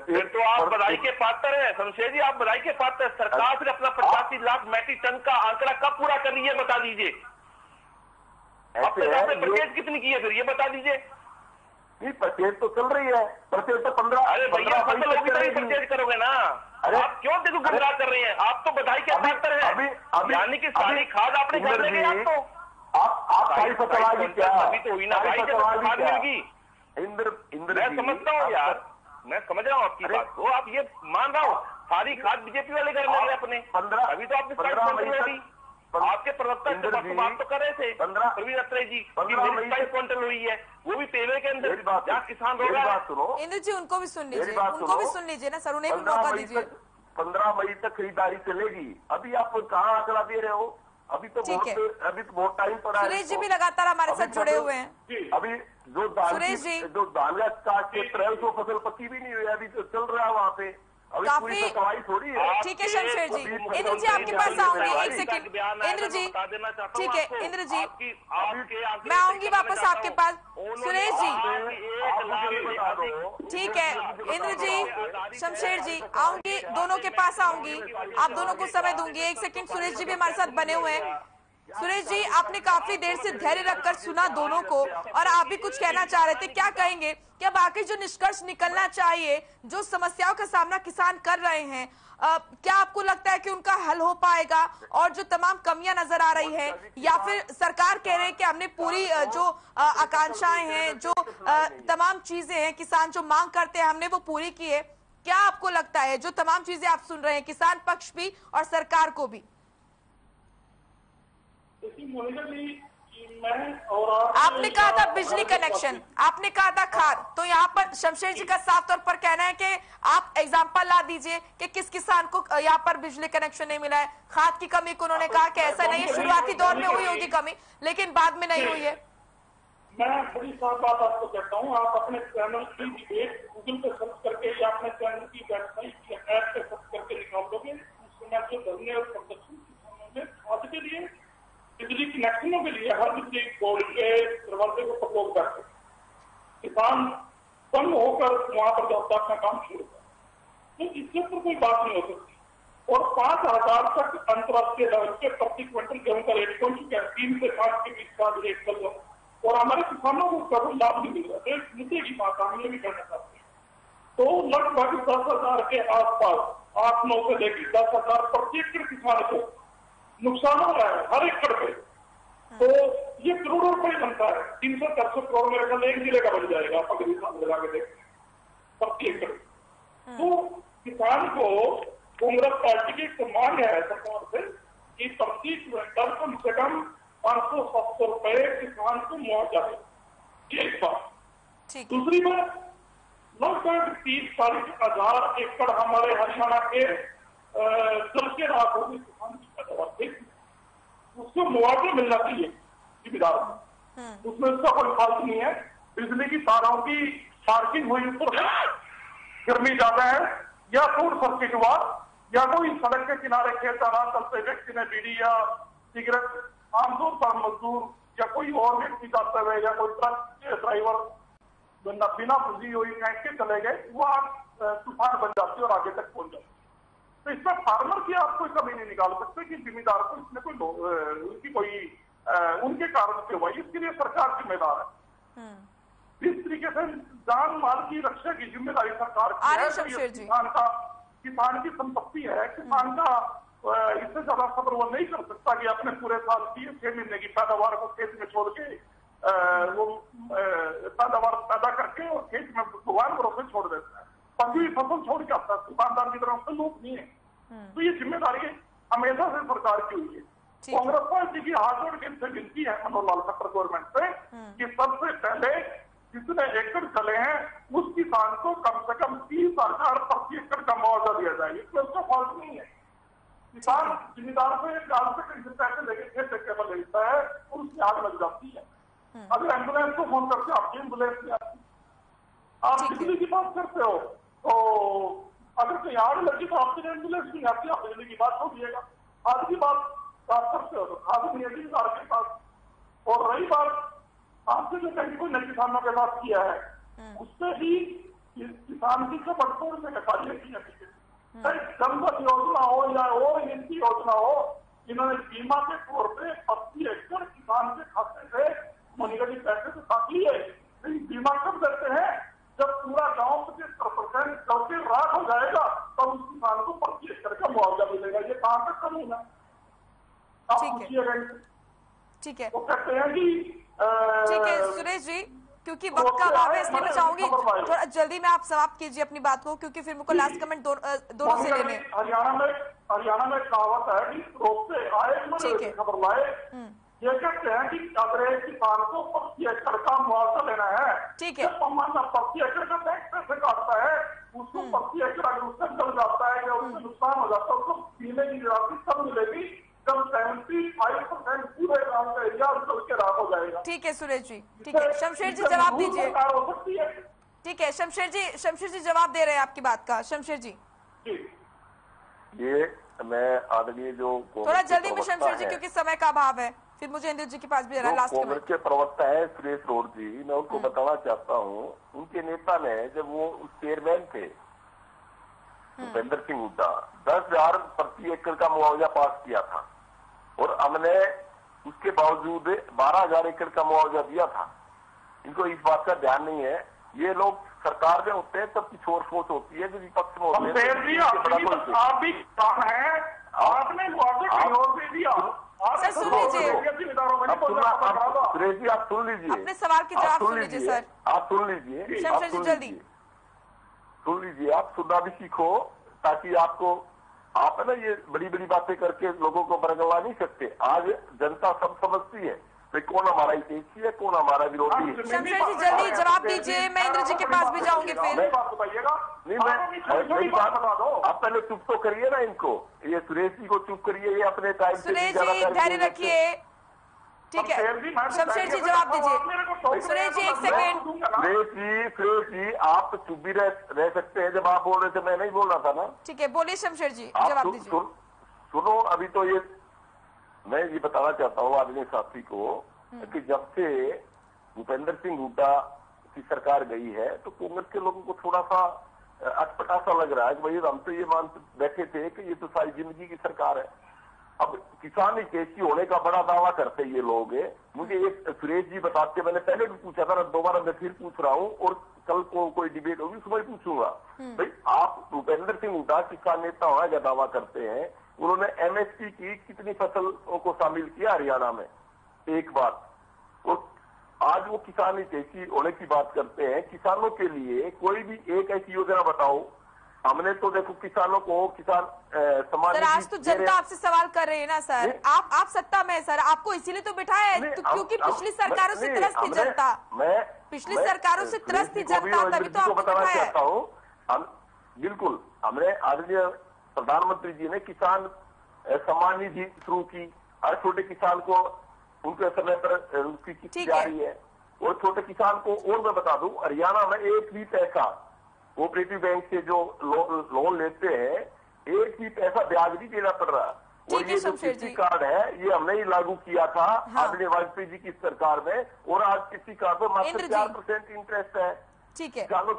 [SPEAKER 12] फिर तो आप बधाई के पात्र हैं शमशेर जी, आप बधाई के पात्र हैं। सरकार फिर अपना 85 लाख मैट्रिक टन का आंकड़ा कब पूरा कर रही है बता दीजिए। आपने परचेज कितनी की है फिर ये बता दीजिए।
[SPEAKER 8] नहीं, परचेज तो चल रही है, परचेज तो 15।
[SPEAKER 12] अरे भैया फसल होगी तभी परचेज करोगे ना। अरे आप क्यों देखो गुमराह कर रहे हैं, आप तो बधाई के पात्र हैं, यानी कि सारी खाद आपने घर ले गए। आप तो
[SPEAKER 8] आप सारी फसल आ गई क्या?
[SPEAKER 12] अभी तो हुई ना भाई, जब खाद मिल गई।
[SPEAKER 8] इंद्र
[SPEAKER 12] मैं समझता हूँ यार, मैं समझ रहा हूँ आपकी बात को, आप ये मान रहा हूँ सारी खाद बीजेपी वाले घर ले गए अपने।
[SPEAKER 8] 15
[SPEAKER 12] अभी तो आपने 15 आपके प्रवक्ता बात तो कर रहे थे प्रवीण अत्रेय जी, 22 क्विंटल हुई है, वो भी पेवे के अंदर जहाँ किसान रो रहा है।
[SPEAKER 1] इंद्र जी उनको भी सुन लीजिए, ना सर, उन्हें भी मौका दीजिए।
[SPEAKER 8] 15 मई तक खरीदारी चलेगी। अभी आप कहाँ आंकड़ा दे रहे हो? अभी तो बहुत टाइम पड़ा है।
[SPEAKER 1] सुरेश जी भी लगातार हमारे साथ जुड़े हुए हैं।
[SPEAKER 8] अभी जो धान का क्षेत्र है उसको फसल पक्की भी नहीं हुई, अभी तो चल रहा है वहाँ पे,
[SPEAKER 1] काफी
[SPEAKER 8] थोड़ी है।
[SPEAKER 1] ठीक है शमशेर जी, इंद्र जी आपके पास आऊंगी, एक सेकंड इंद्र जी, ठीक है इंद्र जी, मैं आऊंगी वापस आपके पास। सुरेश जी, ठीक है इंद्र जी, शमशेर जी, आऊंगी, दोनों के पास आऊंगी, आप दोनों को समय दूंगी। एक सेकंड, सुरेश जी भी हमारे साथ बने हुए हैं। सुरेश जी, आपने काफी देर से धैर्य रखकर सुना दोनों को और आप भी कुछ कहना चाह रहे थे, क्या कहेंगे? क्या बाकी जो निष्कर्ष निकलना चाहिए, जो समस्याओं का सामना किसान कर रहे हैं, क्या आपको लगता है कि उनका हल हो पाएगा? और जो तमाम कमियां नजर आ रही है, या फिर सरकार कह रहे हैं कि हमने पूरी जो आकांक्षाएं हैं, जो तमाम चीजें हैं, किसान जो मांग करते हैं, हमने वो पूरी की है? क्या आपको लगता है जो तमाम चीजें आप सुन रहे हैं, किसान पक्ष भी और सरकार को भी? आपने कहा था बिजली कनेक्शन, आपने कहा था खाद, तो यहाँ पर शमशेर जी का साफ तौर पर कहना है कि आप एग्जांपल ला दीजिए कि किस किसान को यहाँ पर बिजली कनेक्शन नहीं मिला है। खाद की कमी को उन्होंने कहा कि ऐसा नहीं है, शुरुआती दौर में हुई होगी कमी, लेकिन बाद में नहीं हुई है।
[SPEAKER 11] मैं बड़ी साफ बात आपको कहता हूँ, आप अपने चैनल की डिबेट गूगल पे सर्च करके या अपने चैनल की वेबसाइट या ऐप पे सर्च करके निकाल दोगे। उस समय जो धरने और प्रदर्शन किसानों ने खाद के लिए, बिजली कनेक्शनों के लिए हर बिजली बोर्ड के दरवाजे को प्रयोग करके किसान कम होकर वहां पर जाता अपना काम शुरू कर, तो इसके ऊपर कोई बात नहीं हो सकती। और 5,000 तक अंतर्राष्ट्रीय लेवल पे प्रति क्विंटल गेहूं का रेट पहुंच चुका है, 3 से 5 के बीच का रेट चल रहा है, और हमारे किसानों को कभी लाभ नहीं मिल रहा। तो इस मुद्दे की बात हम ये भी करना चाहते हैं। तो लगभग 10,000 के आसपास, 8-9 से लेकर 10,000 प्रति एकड़ किसान को नुकसान हो रहा है हर एकड़ पे। तो ये करोड़ों रुपए बनता है, 300-400 करोड़ मेरे ख्याल एक जिले का बन जाएगा आप अगर हिसाब लगा के देखते हैं प्रति एकड़। तो किसान को कांग्रेस पार्टी की एक मांग है सरकार से कि प्रति क्विंटल कम से कम 500-700 रुपए किसान को मुआवजा है, एक बात। दूसरी बात, लगभग 30-40 हजार एकड़ हमारे हरियाणा के जल के राख होगी किसान की पैदावार थी, उसको मुआवजा मिलना चाहिए जिम्मेदार को। उसमें उसका कोई फाल्ट नहीं है। बिजली की तारों की पार्किंग हुई ऊपर है, गर्मी ज्यादा है, या शॉर्ट सर्किट हुआ, या कोई सड़क के किनारे खेत आना चलते व्यक्ति ने बीड़ी या सिगरेट, आमतौर पर मजदूर या कोई और व्यक्ति जाते हुए या कोई ट्रक के ड्राइवर बिना बुझी हुई फेंक के चले गए, वहां तूफान बन जाती है और आगे तक पहुंच जाती है। तो इसमें फार्मर की आप कोई कमी नहीं निकाल सकते कि जिम्मेदार को इसमें कोई उनकी कोई उनके कारण से हुआ, इसके लिए सरकार जिम्मेदार है। इस तरीके से जान माल की रक्षा की जिम्मेदारी सरकार की है। किसान की संपत्ति है, किसान का इससे ज्यादा सब्र वो नहीं कर सकता कि अपने पूरे साल की 6 महीने की पैदावार को खेत में छोड़ के वो पैदावार पैदा करके और खेत में भगवान भरोसे छोड़ देता है, पकी फसल छोड़ के आता है, दुकानदार की तरफ से लोग नहीं है। तो ये जिम्मेदारी हमेशा से सरकार की हुई है। कांग्रेस पार्टी की हाथ जोड़ के इनसे विनती है मनोहर लाल खट्टर गवर्नमेंट से कि सबसे पहले जितने एकड़ चले हैं उस किसान को कम से कम 30,000 प्रति एकड़ का मुआवजा दिया जाए। इसमें उसका फॉल्ट नहीं है। किसान जिम्मेदार से गांव से कहीं पैसे लेके खेत पर ले लेता है और उसकी आग लग जाती है। अगर एम्बुलेंस को फोन करके आपकी एम्बुलेंस नहीं आती, आप बिजली की बात करते हो तो अगर कहीं आग लगी तो आपकी एम्बुलेंस नहीं आती, आप बिजली की बात छोड़िएगा, खाद की बात करते हो तो खाद नहीं है सरकार के पास। और रही बात आपसे जो टेलीफोन ने किसानों के साथ किया है, उससे भी किसान की जो बटतोड़ से कार्य की है, जनधन योजना हो या और इनकी योजना हो, इन्होंने बीमा के तौर पे 80 एकड़ किसान के खाते से मनीगढ़ी पैसे तो काट लिए। लेकिन बीमा कब देते हैं? जब पूरा गांव 75% करके राख हो जाएगा तब उस किसान को 25 एकड़ का मुआवजा मिलेगा। ये कहां तक कानून है? आप पूछिएगा।
[SPEAKER 1] ठीक है,
[SPEAKER 11] वो कहते हैं कि
[SPEAKER 1] ठीक है सुरेश जी, क्योंकि वक्त का अभाव है इसलिए मैं चाहूंगी थोड़ा जल्दी में आप समाप्त कीजिए अपनी बात को, क्योंकि फिर मुझको लास्ट कमेंट दोनों से लेने।
[SPEAKER 11] हरियाणा में कहावत है कि रोक से आए खबर लाए। ये कहते हैं कि अगर एक किसान को 25 एकड़ का मुआवजा लेना है,
[SPEAKER 1] ठीक है,
[SPEAKER 11] 25 एकड़ का टैक्स पैसे काटता है, उसको 25 एकड़ अगर उससे जल जाता है या उससे नुकसान हो जाता है, उसको पीने की राशि तब मिलेगी जब 75% पूरे गांव का एरिया जल के राख हो जाएगा।
[SPEAKER 1] ठीक है सुरेश जी, ठीक है। शमशेर जी जवाब दीजिए। ठीक है शमशेर जी जवाब दे रहे हैं आपकी बात का। शमशेर जी
[SPEAKER 8] ये मैं आदरणीय जो
[SPEAKER 1] थोड़ा जल्दी में शमशेर जी, क्योंकि समय का अभाव है, फिर मुझे इंद्र जी के पास भी जाना। लास्ट
[SPEAKER 8] कांग्रेस के प्रवक्ता है सुरेश रोड जी, मैं उनको बताना चाहता हूँ, उनके नेता ने जब वो चेयरमैन थे भूपेंद्र सिंह हुड्डा 10,000 प्रति एकड़ का मुआवजा पास किया था और हमने उसके बावजूद 12,000 एकड़ का मुआवजा दिया था। इनको इस बात का ध्यान नहीं है। ये लोग सरकार में होते हैं तब कुछ और सोच होती है, जो विपक्ष में होते हैं।
[SPEAKER 11] आप भी किसान हैं, आपने मुआवजा कहीं और दे दिया।
[SPEAKER 1] सर सुन लीजिए,
[SPEAKER 8] सुरेश जी आप सुन लीजिए,
[SPEAKER 1] अपने सवाल के जवाब सुन लीजिए सर।
[SPEAKER 8] आप सुन लीजिए,
[SPEAKER 1] शमशेर जी जल्दी
[SPEAKER 8] सुन लीजिए। आप सुनना भी सीखो, ताकि आपको, आप है ना ये बड़ी बड़ी बातें करके लोगों को बरगला नहीं सकते। आज जनता सब समझती है तो कौन हमारा हितैषी है, कौन हमारा विरोधी है।
[SPEAKER 1] शमशेर जी जल्दी जवाब दीजिए, मैं इंद्र जी के पास भी जाऊंगी फिर।
[SPEAKER 8] नहीं मैं आप पहले चुप तो करिए ना इनको, ये सुरेश जी को चुप करिए, ये अपने टाइम से
[SPEAKER 1] सुरेश जी धैर्य रखिए, ठीक है। शमशेर जी जवाब दीजिए। सुरेश जी एक सेकेंड।
[SPEAKER 8] सुरेश जी आप चुप भी रह सकते हैं, जब आप बोल रहे थे मैं नहीं बोल रहा था ना।
[SPEAKER 1] ठीक है बोलिए शमशेर जी, जवाब दीजिए।
[SPEAKER 8] सुनो, अभी तो ये मैं ये बताना चाहता हूँ आदरणीय साथी को कि जब से भूपेंद्र सिंह हुड्डा की सरकार गई है तो कांग्रेस के लोगों को थोड़ा सा अटपटा सा लग रहा है कि भाई हम तो ये मान बैठे थे कि ये तो सारी जिंदगी की सरकार है। अब किसान हितैषी होने का बड़ा दावा करते ये लोग। मुझे एक सुरेश जी बताते, मैंने पहले भी पूछा था, दोबारा मैं फिर पूछ रहा हूँ, और कल को कोई डिबेट होगी उसमें पूछूंगा। भाई आप भूपेंद्र सिंह हुड्डा किसान नेता होने का दावा करते हैं, उन्होंने एमएसपी की कितनी फसलों को शामिल किया हरियाणा में, एक बात। और आज वो किसान हितैषी होने की बात करते हैं। किसानों के लिए कोई भी एक ऐसी योजना बताओ। हमने तो देखो किसानों को किसान सम्मान।
[SPEAKER 1] सर आज तो जनता आपसे सवाल कर रही है ना सर, आप सत्ता में है सर, आपको इसीलिए तो बिठाया है क्योंकि पिछली सरकारों से त्रस्त थी जनता। पिछली सरकारों से त्रस्त थी जनता, तभी तो आपको
[SPEAKER 8] बताना
[SPEAKER 1] बिठाया
[SPEAKER 8] चाहता हूँ। हम बिल्कुल, हमने आदरणीय प्रधानमंत्री जी ने किसान सम्मान निधि शुरू की, हर छोटे किसान को उनके समय पर उसकी किस्त जा रही है। और छोटे किसान को, और मैं बता दूं, हरियाणा में एक भी पैसा कोऑपरेटिव बैंक से जो लोन लेते हैं, एक भी पैसा ब्याज नहीं देना पड़ रहा। और ये जो कृषि कार्ड है ये हमने ही लागू किया था आदरणीय वाजपेयी जी की सरकार में, और आज कृषि कार्ड पर मात्र 4% इंटरेस्ट है।
[SPEAKER 1] ठीक है,
[SPEAKER 8] किसानों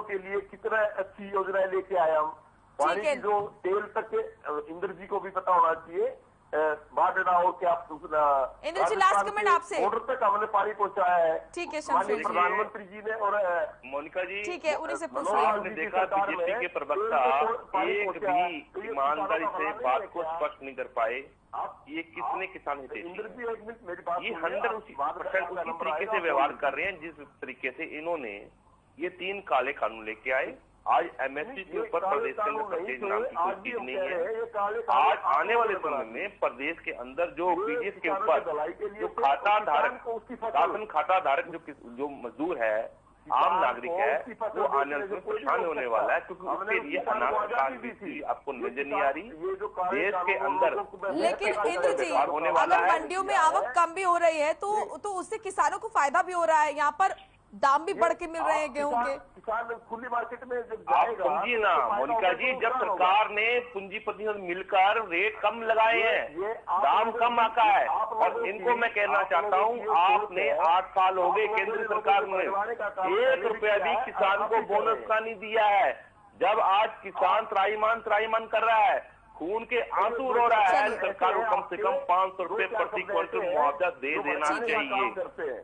[SPEAKER 8] के लिए कितना अच्छी योजनाएं लेके आए हम। पानी की जो तेल तक इंद्र जी को भी पता होना चाहिए, बाढ़ हो क्या
[SPEAKER 1] इंद्र जी लास्ट कमेंट आपसे,
[SPEAKER 8] बॉर्डर तक हमने पानी पहुंचाया है।
[SPEAKER 1] ठीक है शमशेर जी,
[SPEAKER 8] प्रधानमंत्री जी ने और
[SPEAKER 12] मोनिका जी,
[SPEAKER 1] ठीक है उन्हीं से पूछ
[SPEAKER 12] आपने देखा बीजेपी के प्रवक्ता एक भी ईमानदारी से बात को स्पष्ट नहीं कर पाए। ये किसने किसान हितैषी, ये 100% उसी तरीके से व्यवहार कर रहे हैं जिस तरीके से इन्होंने ये 3 काले कानून लेके आए। आज एमएसपी के ऊपर प्रदेश के अंदर परचेज नाम की कोई चीज नहीं है। आज आने वाले समय में प्रदेश के अंदर जो बीजेपी के ऊपर जो खाता धारक, राशन खाता धारक जो मजदूर है, आम नागरिक है, वो आने वाले समय परेशान होने वाला है, क्योंकि उसके लिए अनाज की आपको नजर नहीं आ रही। देश के अंदर
[SPEAKER 1] लेकिन इंद्र जी अगर मंडियों में आवक कम भी हो रही है तो उससे किसानों को फायदा भी हो रहा है। यहाँ पर दाम भी बढ़ के मिल रहे हैं गेहूं के।
[SPEAKER 8] किसान खुली मार्केट में जब
[SPEAKER 12] आप समझिए ना मोनिका जी, जब सरकार ने पूंजीपतियों से मिलकर रेट कम लगाए हैं, दाम कम आका है। और इनको मैं कहना चाहता हूँ, आपने 8 साल हो गए केंद्र सरकार में 1 रुपया भी किसान को बोनस का नहीं दिया है। जब आज किसान त्राईमान कर रहा है, खून के आंसू रो रहा है, सरकार को कम से कम 500 रुपए प्रति क्विंटल मुआवजा दे देना चाहिए।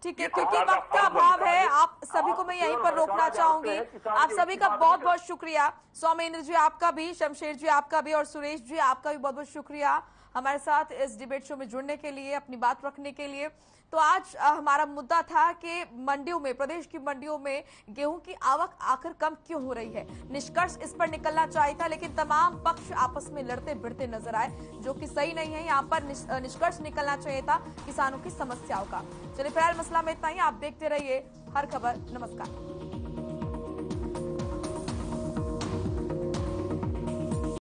[SPEAKER 1] ठीक है, क्योंकि वक्त का अभाव है, आप सभी को मैं यहीं पर रोकना चाहूंगी। आप सभी का बहुत बहुत शुक्रिया। सौमेंद्र जी आपका भी, शमशेर जी आपका भी, और सुरेश जी आपका भी बहुत बहुत शुक्रिया हमारे साथ इस डिबेट शो में जुड़ने के लिए, अपनी बात रखने के लिए। तो आज हमारा मुद्दा था कि मंडियों में, प्रदेश की मंडियों में गेहूं की आवक आखिर कम क्यों हो रही है। निष्कर्ष इस पर निकलना चाहिए था, लेकिन तमाम पक्ष आपस में लड़ते भिड़ते नजर आए, जो कि सही नहीं है। यहाँ पर निष्कर्ष निकलना चाहिए था किसानों की समस्याओं का। चलिए फिलहाल मसला में इतना ही। आप देखते रहिए हर खबर। नमस्कार।